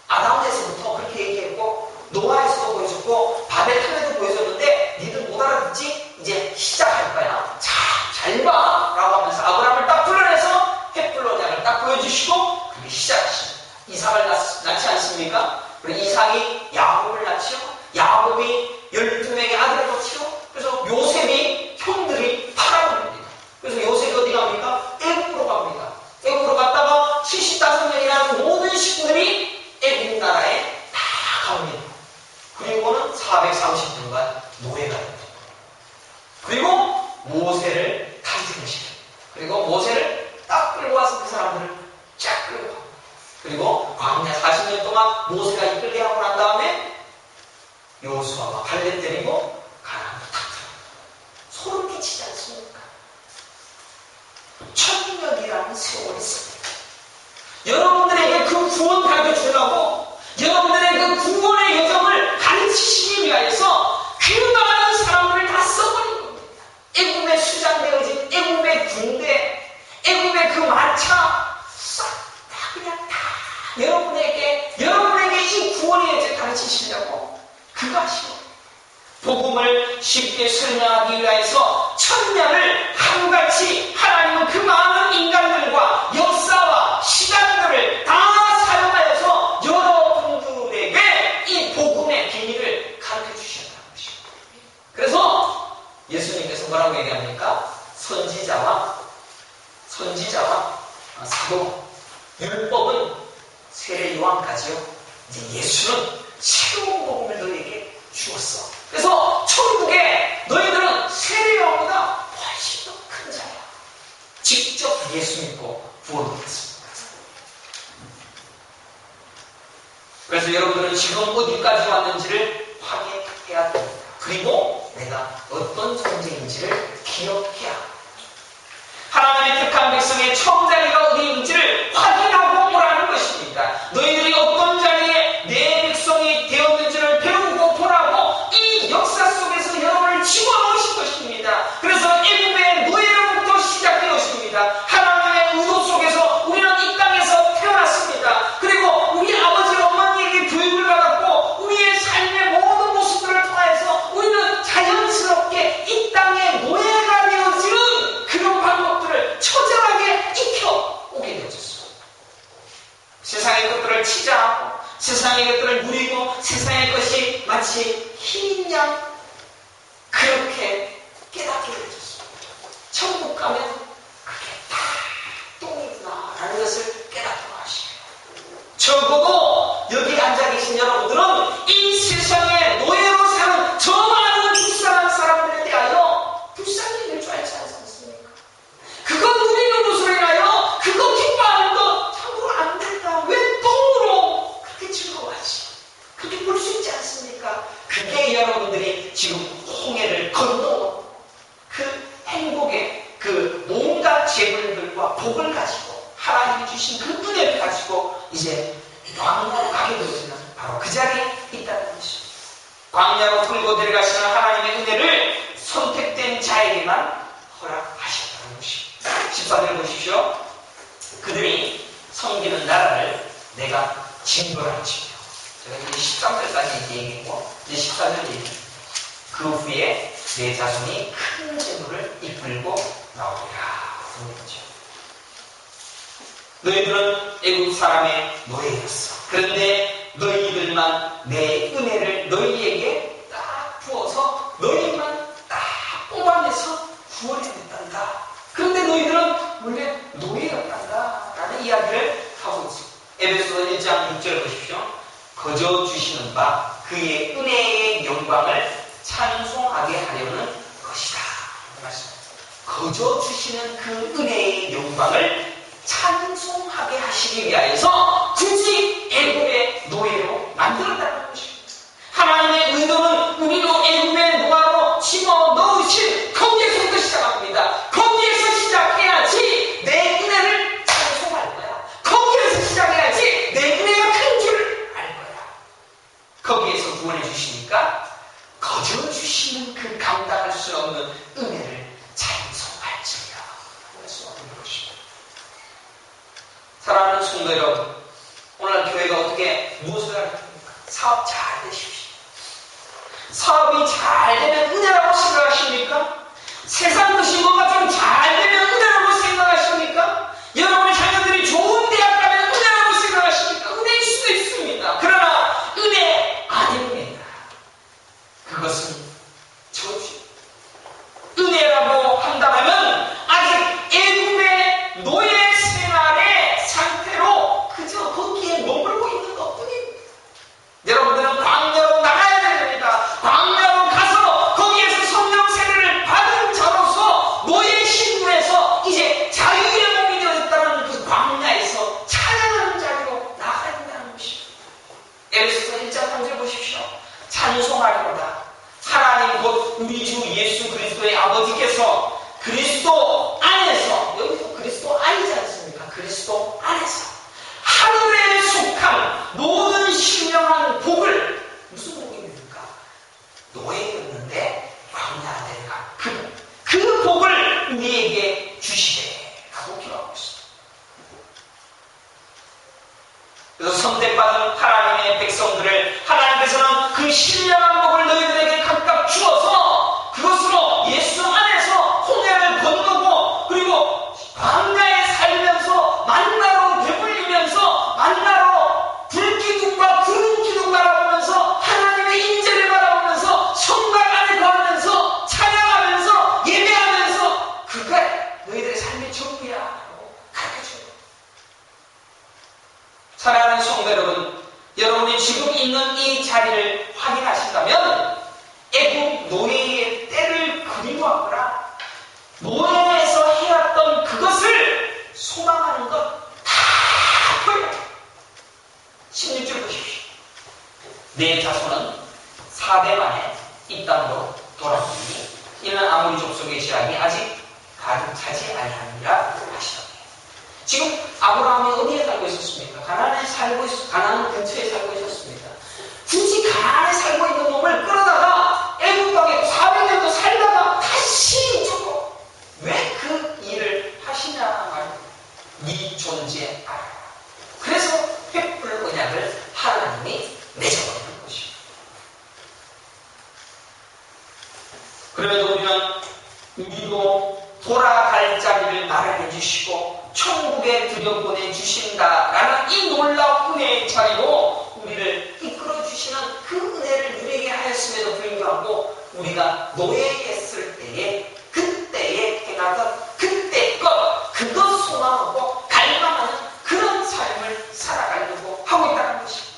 [SPEAKER 1] 아담에서부터 그렇게 얘기했고 노아에서도 보여줬고 바벨탑에도 보여줬는데 니들 못 알아듣지? 이제 시작할 거야. 자, 잘 봐! 라고 하면서 아브라함을 딱 불러내서 횃불 언약을 딱 보여주시고 그게 시작하십니다. 이삭을 낳지 않습니까? 그리고 이삭이 야곱을 낳지요. 야곱이 12명의 아들을 낳지요. 그래서 요셉이 형들이 팔아버립니다. 그래서 요셉이 어디 갑니까? 애굽으로 갑니다. 애굽으로 갔다가 75명이라는 모든 식구들이 애굽 나라에 다 갑니다. 그리고는 430년간 노예가 됩니다. 그리고 모세를 탄생시킵니다. 그리고 모세를 딱 끌고 와서 그 사람들을 쫙 끌고 갑니다. 그리고 광야 40년 동안 모세가 이끌게 하고 난 다음에 여호수아가 갈렙 때리고 가나안으로 탁 들어갑니다. 소름 끼치지 않습니까? 1000년이라는 세월이 있습니다. 여러분들에게 그 구원 가르쳐주려고 여러분들의 그 구원의 여정을 가르치시기 위하여서 그 많은 사람들을 다 써버린 겁니다. 애굽에 수장되어진 애굽의 군대, 애굽의 그 마차 싹 다 그냥 다 여러분에게 이 구원의 여정을 가르치시려고 그거 하시고 복음을 쉽게 설명하기 위해서 1000년을 하루같이 하나님은 그 많은 인간들과 역사와 시간들을 다 사용하여서 여러분들에게 이 복음의 비밀을 가르쳐 주셨다는 것입니다. 그래서 예수님께서 뭐라고 얘기합니까? 선지자와 사도, 율법은 세례 요한까지요. 이제 예수는 새로운 복음을 너희에게 주었어. 그래서 천국에 너희들은 세례 요한보다 훨씬 더 큰 자야. 직접 예수 믿고 구원을 받습니다. 그래서 여러분들은 지금 어디까지 왔는지를 확인해야 됩니다. 그리고 내가 어떤 존재인지를 기억해야 합니다. 하나님의 택한 백성의 처음 자리가 어디인지를 확인하고 오라는 것입니다. 너희들이 어떤 자리에 내 백성이 되었는지를 배우고 보라고 이 역사 속에서 여러분을 집어넣으신 것입니다. 그래서 애굽의 노예로부터 시작되었습니다. 하나님의 의도 속에서 우리는 이 땅에서 태어났습니다. 그리고 우리 아버지 어머니에게 교육을 받았고 우리의 삶의 모든 모습들을 통해서 우리는 자연스럽게 이 땅의 노예가 되었지 주신 그 은혜를 가지고 이제 광야로 가게 되어지는 바로 그 자리에 있다는 것입니다. 광야로 끌고 데려가시는 하나님의 은혜를 선택된 자에게만 허락하셨다는 것입니다. 14절 보십시오. 그들이 섬기는 나라를 내가 징벌할지며. 제가 이제 13절까지 얘기했고 이제 14절 얘기합니다. 그 후에 내 자손이 큰 재물을 이끌고 나오리라. 너희들은 애국 사람의 노예였어. 그런데 너희들만 내 은혜를 너희에게 딱 부어서 너희만 딱 뽑아내서 구원해냈단다. 그런데 너희들은 원래 노예였단다 라는 이야기를 하고 있습니다. 에베소서 1장 6절 보십시오. 거저 주시는 바 그의 은혜의 영광을 찬송하게 하려는 것이다. 거저 주시는 그 은혜의 영광을 찬송하게 하시기 위하여서 굳이 애굽의 노예로 만들었다는 것입니다. 하나님의 의도는 우리도 애굽의 노예로 집어넣으신 거기에서부터 시작합니다. 거기에서 시작해야지 내 은혜를 찬송할 거야. 거기에서 시작해야지 내 은혜가 큰 줄 알 거야. 거기에서 구원해 주시니까 거저 주시는 그 감당할 수 없는 은혜를 찬송할지니라. 말씀하는 것입니다. 사랑하는 성도 여러분, 오늘 교회가 어떻게 무엇을 가르칩니까? 사업 잘 되십시오. 사업이 잘 되면 은혜라고 생각하십니까? 세상 것이 뭐가 좀 잘 되면 은혜라고 생각하십니까? 여러분의 자녀들이 좋은 대학 가면 은혜라고 생각하십니까? 은혜일 수도 있습니다. 그러나 은혜 아닙니다. 그것은 저주. 은혜라고 한다면 아직 애굽의 노예 생활의 상태로 그저 거기에 머물고 있는 것뿐입니다. 여러분들은 광야로 나가야 됩니다. 광야로 가서 거기에서 성령 세례를 받은 자로서 노예 신분에서 이제 자유의 몸이 되었다는 그 광야에서 찬양하는 자리로 나가야 된다는 것입니다. 에베소서 1장 3절 보십시오. 찬송하리로다. 하나님 곧 우리 주 예수 그리스도의 아버지께서 그리스도 안에서, 여기서 그리스도 아니지 않습니까? 그리스도 안에서 하늘에 속한 모든 신령한 복을, 무슨 복입니까? 노예였는데 광야 내가 그 복을 우리에게 주시되 라고 기록하고 있습니다. 그래서 선택받은 하나님의 백성들을 하나님께서는 그 신령한 복을 너희들에게 각각 주어서 그것으로 예수 안에서 홍해를 건너고 그리고 광야에 살면서 만나로 배불리면서 만나로 불기둥과 구름기둥 바라보면서 하나님의 인재를 바라보면서 성막 안에 거하면서 찬양하면서 예배하면서 그게 너희들의 삶의 전부야 라고 가르쳐줘요. 사랑하는 성도 여러분, 여러분이 지금 있는 이 자리를 확인하신다면 애국 노예의 때를 그리워하거나 노예에서 해왔던 그것을 소망하는 것 다 버려요. 16절 보십시오. 내 자손은 4대 만에 이 땅으로 돌아오니 이는 아모리 족속의 지랑이 아직 가득 차지 아니하니라 하시더니. 지금 아브라함이 어디에 살고 있었습니까? 가나안 근처에 살고 있었습니다. 굳이 가나안에 살고 있는 놈을 끌어다가 애굽 땅에 400년도 살다가 다시 이쪽으로 왜 그 일을 하시냐 말입니다. 네 존재 알아라. 그래서 횃불 언약을 하나님이 맺어버리는 것입니다. 그래도 우리도 돌아갈 자리를 마련해 주시고 천국에 들여보내 주신다라는 이 놀라운 은혜의 자리로 우리를 이끌어 주시는 그 은혜를 누리게 하였음에도 불구하고 우리가 노예했을 때에 그때에 행하던 그때 것 그것 소망하고 갈망하는 그런 삶을 살아가려고 하고 있다는 것입니다.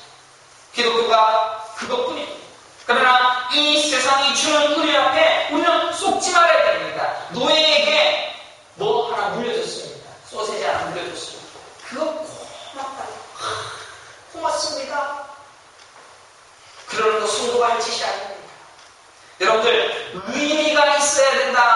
[SPEAKER 1] 기독교가 그것뿐입니다. 그러나 이 세상이 주는 은혜 앞에 우리는 속지 말아야 됩니다. 노예에게 뭐 하나 물려줬습니다. 소세지 하나 물려줬습니다. 그거 고맙다. 고맙습니다. 그러는 거 순도가 할 짓이 아닙니다. 여러분들 의미가 있어야 된다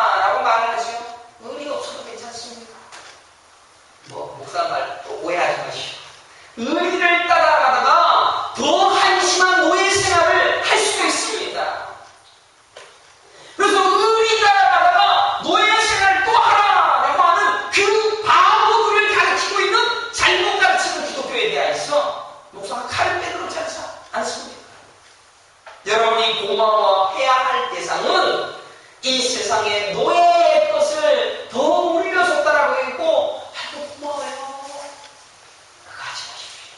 [SPEAKER 1] 의리를 따라가다가 더 한심한 노예 생활을 할 수도 있습니다. 그래서 의리 따라가다가 노예 생활을 또 하라라고 하는 그 바보들을 가르치고 있는 잘못 가르치는 기독교에 대해서 목사가 칼을 빼들지 않습니다. 여러분이 고마워해야 할 대상은 이 세상에 노예의 것을 더 물려줬다라고 했고, 아이고 고마워요. 그거 하지 마십시오.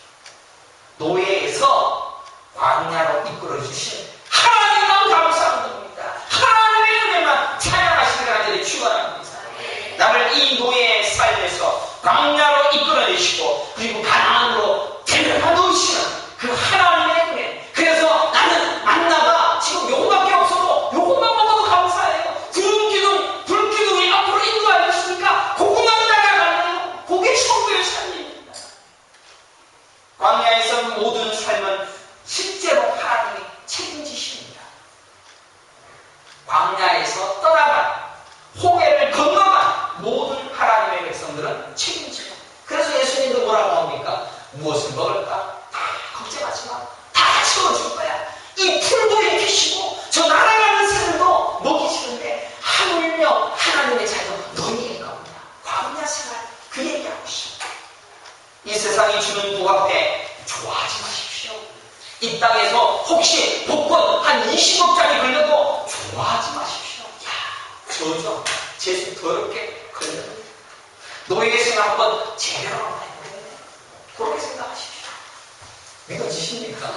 [SPEAKER 1] 노예에서 광야로 이끌어주신 하나님만 감사하는 겁니다. 하나님의 은혜만 찬양하시는 자들이 축원합니다. 나를 이 노예의 삶에서 광야로 이끌어내시고 그리고 가나안으로 데려다 놓으시는 그 하나님의 은혜. 그래서 나는 만나가 지금 요거밖에 없어도 요것만 먹어도 감사해요. 불기둥이 앞으로 인도할 것이니까 그것만 따라가네요. 그게 성도의 삶입니다. 광야에서 모든 삶은 실제로 하나님이 책임지십니다. 광야에서 떠나간 홍해를 건너간 모든 하나님의 백성들은 책임져요. 그래서 예수님도 뭐라고 나옵니까? 무엇을 먹을까? 다 걱정하지 마. 다 채워줄 거야. 이 풀도 일으키시고 저 날아가는 새들도 먹이시는데 하물며 하나님의 자녀 너희일 겁니다. 광야 생활 그 얘기하고 있습니다. 이 세상이 주는 복 앞에 좋아하지 마십시오. 이 땅에서 혹시 복권 한 20억짜리 걸려도 좋아하지 마십시오. 야, 저죠. 재수 더럽게 걸렸는데 노예 생활 한번 제대로 한번 해보겠네. 그렇게 생각하십시오. 믿어지십니까?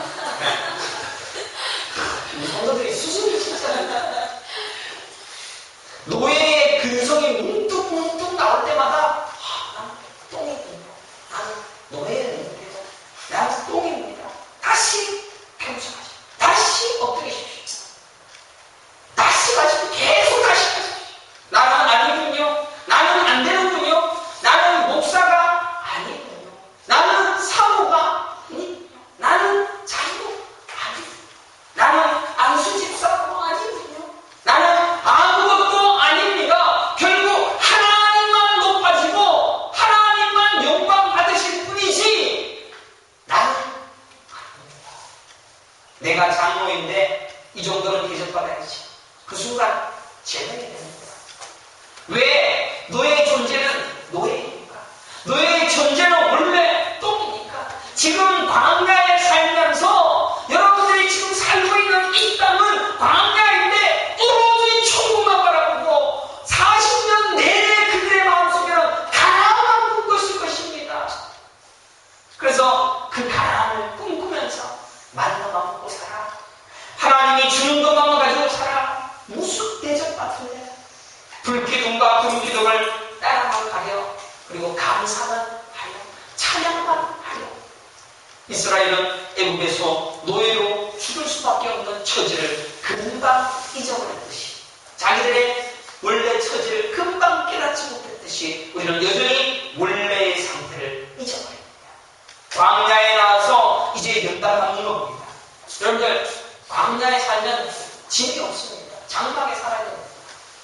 [SPEAKER 1] 이 성도들이 수준이 진짜 노예의 근성이 문득문득 나올 때마다 난 똥이군요. 나는 노예는 나는 똥입니다. 다시 겸손하십시오. 다시 엎드리십시오. 다시 가십시오. 계속 다시 가십시오. 나는 아니군요. 나는 안 되는군요. 나는 목사가 아니군요. 나는 사모가 아니군요. 나는 자유 아니군요. 나는 안수 집사도 아니군요. 나는 아무것도 아닙니다. 결국 하나님만 높아지고 하나님만 영광 받으실 뿐이지 나는 아닙니다. 내가 장로인데 이 정도는 대접받아야지. 그 순간 제명이 됩니다. 왜? 노예의 존재는 노예이니까. 노예의 존재는 원래 똥이니까. 지금 광야에 살면서 여러분들이 지금 살고 있는 이 땅은 광야인데 오로지 천국만 바라보고 40년 내내 그들의 마음속에는 가나안만 꿈꿨을 것입니다. 그래서 그 가나안을 꿈꾸면서 만나만 먹고 살아. 하나님이 주는 것만 가지고 살아. 무슨 대접 같은데. 불기둥과 구름기둥을 따라만 가려. 그리고 감사만 하려. 찬양만 하려. 이스라엘은 애굽에서 노예로 죽을 수밖에 없는 처지를 금방 잊어버렸듯이 자기들의 원래 처지를 금방 깨닫지 못했듯이 우리는 여전히 원래의 상태를 잊어버립니다. 광야에 나와서 이제 연단 받는 겁니다. 여러분들 광야에 살면 짐이 없습니다. 장막에 살아야 됩니다.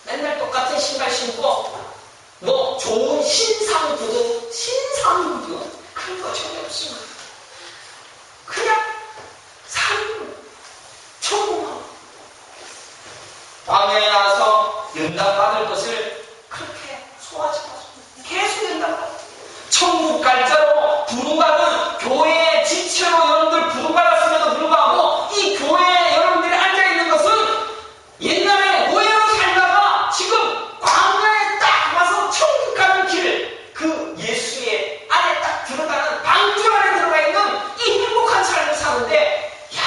[SPEAKER 1] 맨날 똑같은 신발 신고 뭐 좋은 신상구두 그런 거 전혀 없습니다. 그냥 삶 천국만. 광야에 나와서 연단받을 것을 그렇게 소화하지 마십니다. 계속 연단받아요. 천국 갈자로 부름받은 교회의 지체로 여러분들 부름받았음에도 불구하고 이 교회에 여러분들이 앉아있는 것은 옛날에 노예로 살다가 지금 광야에 딱 와서 천국 가는 길 그 예수의 안에 딱 들어가는 방주 안에 들어가 있는 이 행복한 삶을 사는데 야,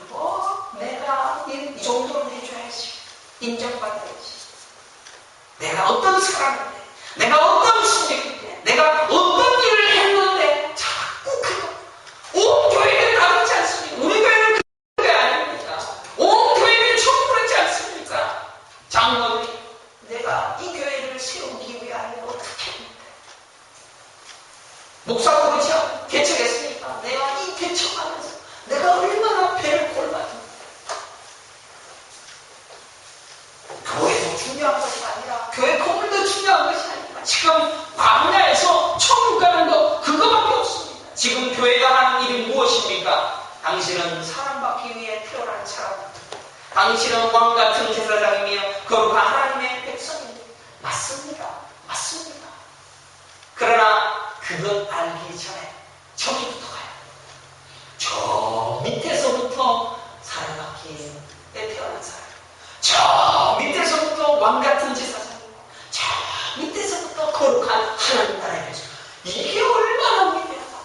[SPEAKER 1] 뭐 내가 이 정도는 해줘야지. 인정받아야지. 내가 어떤 사람인데 내가 어떤 신입인데 내가 어떤 일을 했는데 자꾸 그거 온 교회는 나오지 않습니까? 우리 교회는 그 교회 아닙니까? 온 교회는 천국 그렇지 않습니까? 장로들이 내가 이 교회를 세우기 위하여 어떻게 했는데 목사 그러죠? 개척했으니까 내가 이 개척하면서 내가 얼마나 배를 골랐는데 교회도 중요한 것이 아니라 교회 건물도 중요한 것이 아니라 지금 광야에서 천국 가는 거 그거밖에 없습니다. 지금 당신은 왕 같은 제사장이며 거룩한 하나님의 백성입니다. 맞습니다. 맞습니다. 그러나 그것 알기 전에 저기부터 가야 돼요. 저 밑에서부터 사랑받기에 태어난 사람. 저 밑에서부터 왕 같은 제사장이고 저 밑에서부터 거룩한 하나님 나라의 백성. 이게 얼마나 위대하다.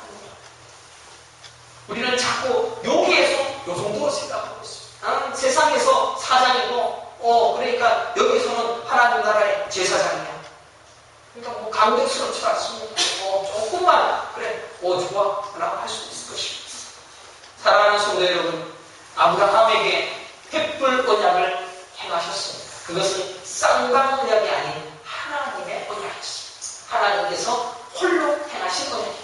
[SPEAKER 1] 우리는 자꾸 여기에서 요 정도로 생각하고 있어요. 세상에서 사장이고, 그러니까 여기서는 하나님 나라의 제사장이야. 그러니까 뭐 감격스럽지 않습니다. 조금만, 그래, 좋아. 라고 할 수 있을 것입니다. 사랑하는 성도 여러분, 아브라함에게 횃불 언약을 행하셨습니다. 그것은 쌍방 언약이 아닌 하나님의 언약이었습니다. 하나님께서 홀로 행하신 언약입니다.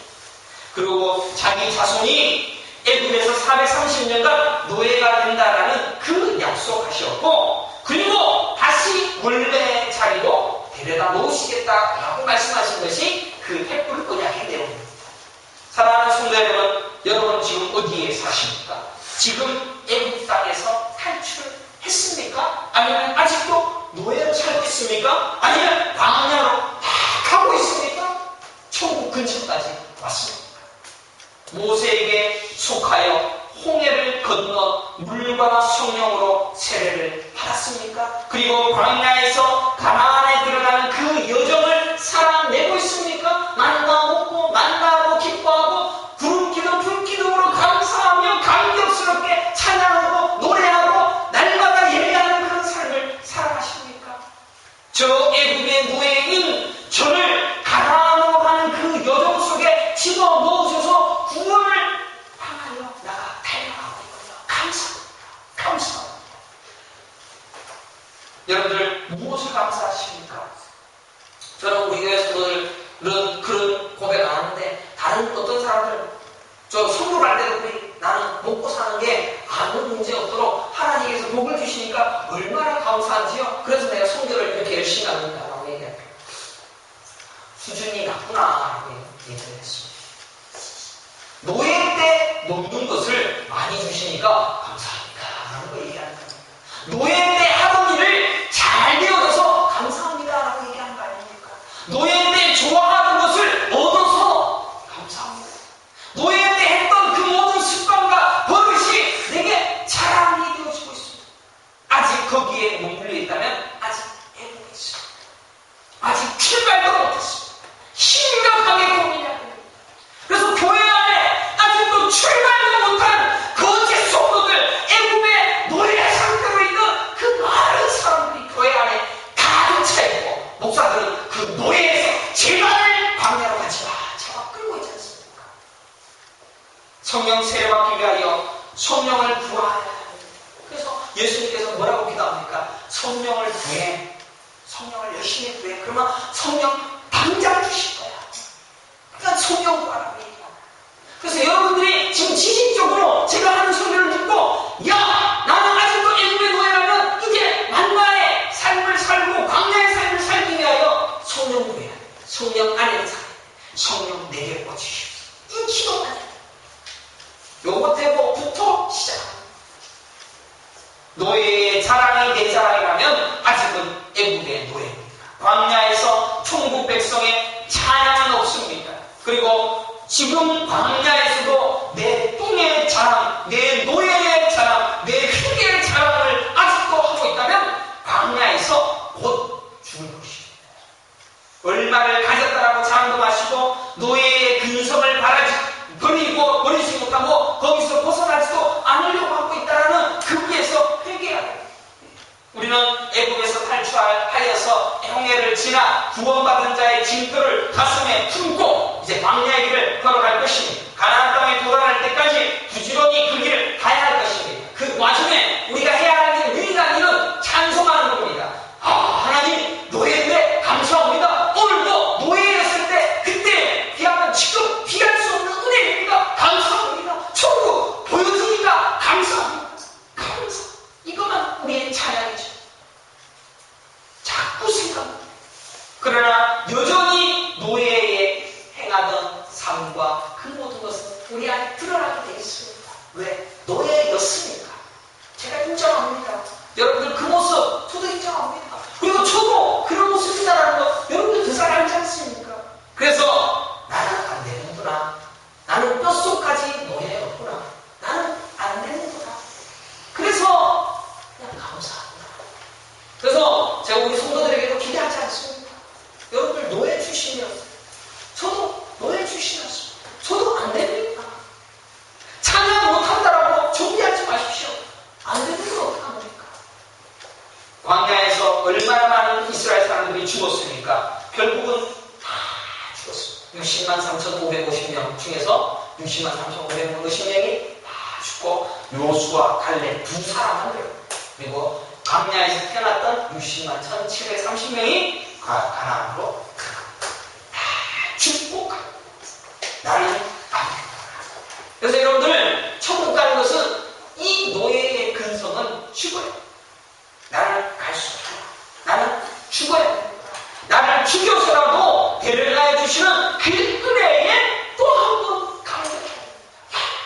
[SPEAKER 1] 그리고 자기 자손이 애굽에서 430년간 노예가 된다라는 그 약속하셨고, 그리고 다시 원래 자리로 데려다 놓으시겠다라고 말씀하신 것이 그 횃불 언약의 내용입니다. 사랑하는 성도 여러분, 여러분 지금 어디에 사십니까? 지금 애굽 땅에서 탈출했습니까? 아니면 아직도 노예로 살고 있습니까? 아니면 광야로 막 가고 있습니까? 천국 근처까지 왔습니다. 모세에게 속하여 홍해를 건너 물과 성령으로 세례를 받았습니까? 그리고 광야에서 가나안에 들어가는 그 여정을 살아내고 있습니까? 만나 먹고 만나고 기뻐하고 구름 불 기둥으로 감사하며 감격스럽게 찬양하고 노래하고 날마다 예배하는 그런 삶을 살아가십니까? 저 애굽의 노예인 저를 가나안으로 가는 그 여정 속에 집어넣으셔서 구원을 향하여 나가 달려가고 있거든요. 감사합니다. 감사합니다. 여러분들 무엇을 감사하십니까? 저는 우리 교회에서도 그런 고백 안 하는데 다른 어떤 사람들 저 선물 갈 때도 우리 나는 먹고 사는 게 아무 문제 없도록 하나님께서 복을 주시니까 얼마나 감사한지요. 그래서 내가 성교를 이렇게 열심히 합니다라고 얘기합니다. 수준이 낮구나라고 얘기를 했습니다. 노예 때 먹는 것을 많이 주시니까 감사합니다 라고 얘기하는 겁니다. 노예 때 하던 일을 잘 되어져서 감사합니다 라고 얘기하는 거 아닙니까? 노예 때 좋아하는 것을 얻어서 감사합니다. 노예 때 했던 그 모든 습관과 버릇이 내게 자랑이 되어지고 있습니다. 아직 거기에 머물러 있다면 아직 애국이 있습니다. 아직 출발도 못했습니다. 심각하게 고민하고 있습니다. 그래서 교회 안에 아직도 출발도 못한 거짓 성도들, 애굽의 노예 상태로 있는 그 많은 사람들이 교회 안에 가득 차 있고, 목사들은 그 노예에서 제발 광야로 가지 마 잡아 끌고 있지 않습니까? 성령 세례받기 위하여 성령을 구하여야 합니다. 그래서 예수님께서 뭐라고 기도합니까? 성령을 구해. 성령을 열심히 구해. 그러면 성령 당장 주실 거야. 그러니까 성령 구하라고 얘기합니다. 그래서 여러분들이 지금 지식적으로 제가 하는 소리를 듣고 야! 나는 아직도 애굽의 노예라면 이제 만나의 삶을 살고 광야의 삶을 살기 위하여 성령 구해야 돼. 성령 안에 살아야 돼. 성령 내게 꽂히십시오. 이 기도만 해야 돼. 요것 때부터 시작합니다. 노예의 자랑이 내 자랑이라면 아직은 애굽의 노예입니다. 광야에서 천국 백성의 찬양은 없습니다. 그리고 지금 광야에서도 내 똥의 자랑, 내 노예의 자랑, 내 흙의 자랑을 아직도 하고 있다면 광야에서 곧 죽을 것입니다. 얼마를 가졌다라고 자랑도 마시고 노예의 근성을 버리지 못하고 거기서 벗어나지도 않으려고 하고 있다는 그 위에서 회개해야 됩니다. 우리는 애굽에서 탈출하여서 홍해를 지나 구원받은 자의 징표를 가슴에 품고 이제 광야의 길을 걸어갈 것입니다. 가나안 땅에 도달할 때까지 부지런히 그 길을 가야 할 것입니다. 그 와중에 우리가 해야 할 유일한 일은 찬송하는 겁니다. 하나님 노예인데 감사합니다. 오늘도 노예였을 때 그때 비하면 지금 비할 수 없는 은혜입니다. 감사합니다. 천국 보여주니까 감사합니다. 감사. 이것만 우리의 찬양이죠. 자꾸 생각합니다. 그러나 여전히 노예에 행하던 삶과 그 모든 것은 우리 안에 드러나게 되어 있습니다. 왜? 노예였으니까. 제가 인정합니다. 죽었으니까 결국은 다 죽었어요. 60만 3,550명 중에서 60만 3,550명이 다 죽고 요수와 갈렙 두 사람만 돼요. 그리고 광야에서 태어났던 60만 1,730명이 가나안으로 다 죽고 가요. 나는 안 된다. 그래서 여러분들 천국 가는 것은 이 노예의 근성은 죽어요. 나는 갈 수 없다. 나는 죽어야 된다. 나를 죽여서라도 데려가 주시는 그 은혜에 또 한 번 감격해야 됩니다.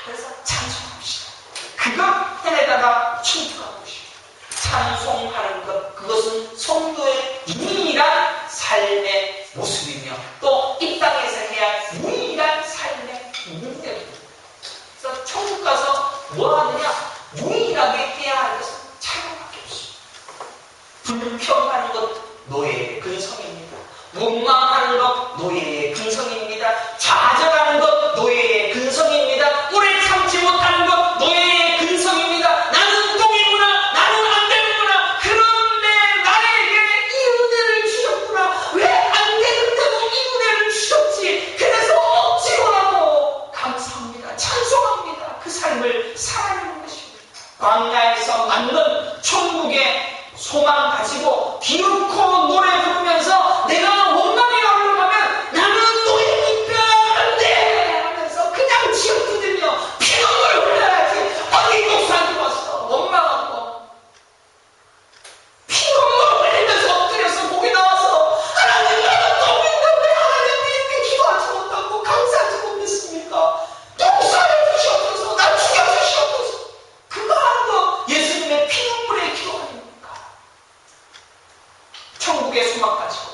[SPEAKER 1] 그래서 찬송합시다. 그걸 해내다가 천국하고 싶다. 찬송하는 것, 그것은 성도의 유일한 삶의 모습이며 또 이 땅에서 해야 할 유일한 삶의 문제입니다. 그래서 천국 가서 뭐 하느냐? 유일하게 해야 할 것은 찬양밖에 없습니다. 불평하는 것 노예의 근성입니다. 원망하는 것 노예의 근성입니다. 좌절하는 것 노예의 근성입니다. 오래 참지 못하는 것 노예의 근성입니다. 나는 똥이구나, 나는 안 되는구나, 그런데 나에게 이 은혜를 주셨구나, 왜 안 되는데도 이 은혜를 주셨지, 그래서 억지로라도 감사합니다, 찬송합니다. 그 삶을 살아내는 것입니다. 광야에서 만든 천국의 소망 가지고 기웃고 노래 부르면서 내가 원망에 올라가면 나는 노예니까 안 돼 하면서 그냥 지어뜯으며 피눈물 흘려야지. 어디 목사한테 와서 원망하고 피눈물 흘리면서 엎드려서 목에 나와서 하나님 나는 똥인데 왜 하나님께 기도하지 못하고 감사하지 못했습니까? 목사를 주시옵소서, 나 죽여주시옵소서. 그거 하는 거 예수님의 피눈물의 기도 아닙니까? 천국의 소망 가지고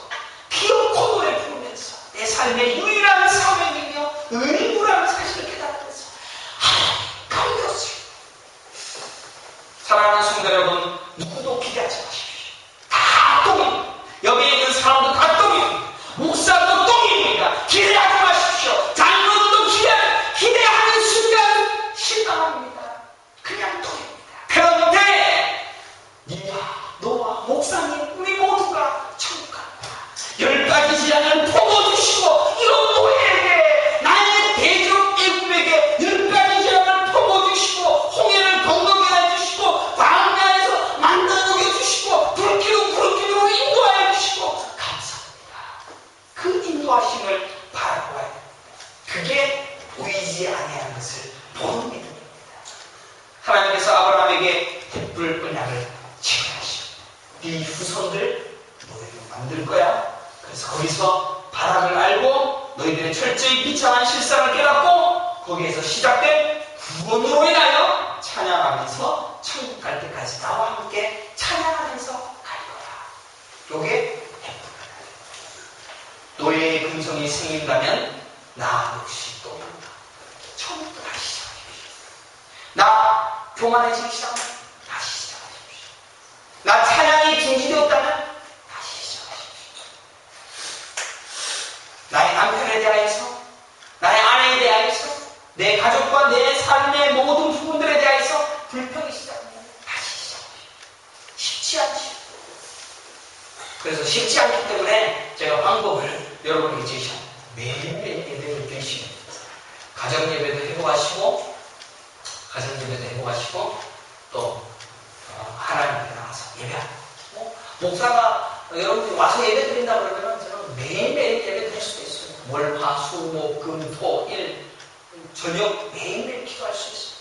[SPEAKER 1] 기어코 노래 부르면서 내 삶의 유일한 사명이며 의무라는 사실을 깨닫면서 하나님 감사하세요. 사랑하는 성도 여러분, 누구도 기대하지 마십시오. 다 똥입니다. 여기 있는 사람도 다 똥입니다. 목사도 똥입니다. 기대하지 마십시오. 장로도 기대하는 순간 실망합니다. 그냥 똥입니다. 그런데 니와 너와 목사님 우리 모두가 천국 간다. 10가지 않은 포도 주시고 이런 노예에게 나의 대적 애굽에게 10가지 않은 포도 주시고 홍해를 건너게 해주시고 광야에서 만나 먹여주시고 불기둥으로 인도하여 주시고 감사합니다. 그 인도하심을 바라보아야 됩니다. 그게 보이지 아니하는 것을 보는 믿음입니다. 하나님께서 아브라함에게 횃불 언약을 체결하시고 네 후손들 노예로 만들 거야. 그래서 거기서 바람을 알고 너희들의 철저히 비참한 실상을 깨닫고 거기에서 시작된 구원으로 인하여 찬양하면서 천국 갈 때까지 나와 함께 찬양하면서 갈 거야. 요게 노예의 근성이 생긴다면 나 역시 또 처음부터 다시 시작하십시오. 나 교만해지기 시작합니다. 다시 시작하십시오. 나 찬양이 중지되었다면 다시 시작하십시오. 나의 남편에 대하여서, 나의 아내에 대하여서, 내 가족과 내 삶의 모든 부분들에 대하여서 불평이 시작하면 다시 시작하십시오. 쉽지 않죠. 그래서 쉽지 않기 때문에 제가 방법을 여러분에게 제시합니다. 매일매일 예배를 드리시면 가정예배도 해보가시고 또 하나님 앞에 나가서 예배하고 목사가 여러분들이 와서 예배 드린다 그러면 저는 매일매일 예배 드릴 수도 있어요. 월, 화, 수, 목, 금, 토, 일 저녁 매일매일 기도할 수 있어요.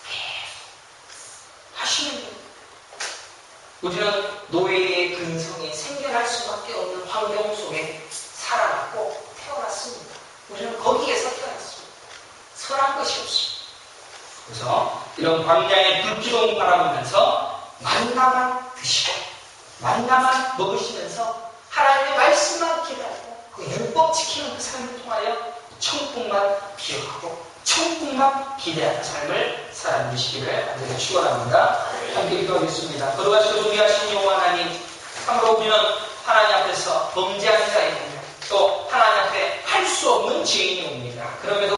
[SPEAKER 1] 계속 하시면 됩니다. 우리는 노예의 근성이 생겨날 수밖에 없는 환경 속에 살아났고 태어났습니다. 우리는 거기에서 태어났습니다. 선한 것이 없습니다. 그래서 이런 광야의 불기둥 바라보면서 만나만 드시고 만나만 먹으시면서 하나님의 말씀만 기다리고 그 율법 지키는 그 삶을 통하여 천국만 기억하고 천국만 기대하는 삶을 살아주시기를 간절히 축원합니다. 함께 기도하겠습니다. 거룩하시고 존귀하신 여호와 하나님, 참으로 우리는 하나님 앞에서 범죄한 자입니다. 또 하나님 앞에 할 수 없는 죄인이 옵니다. 그럼에도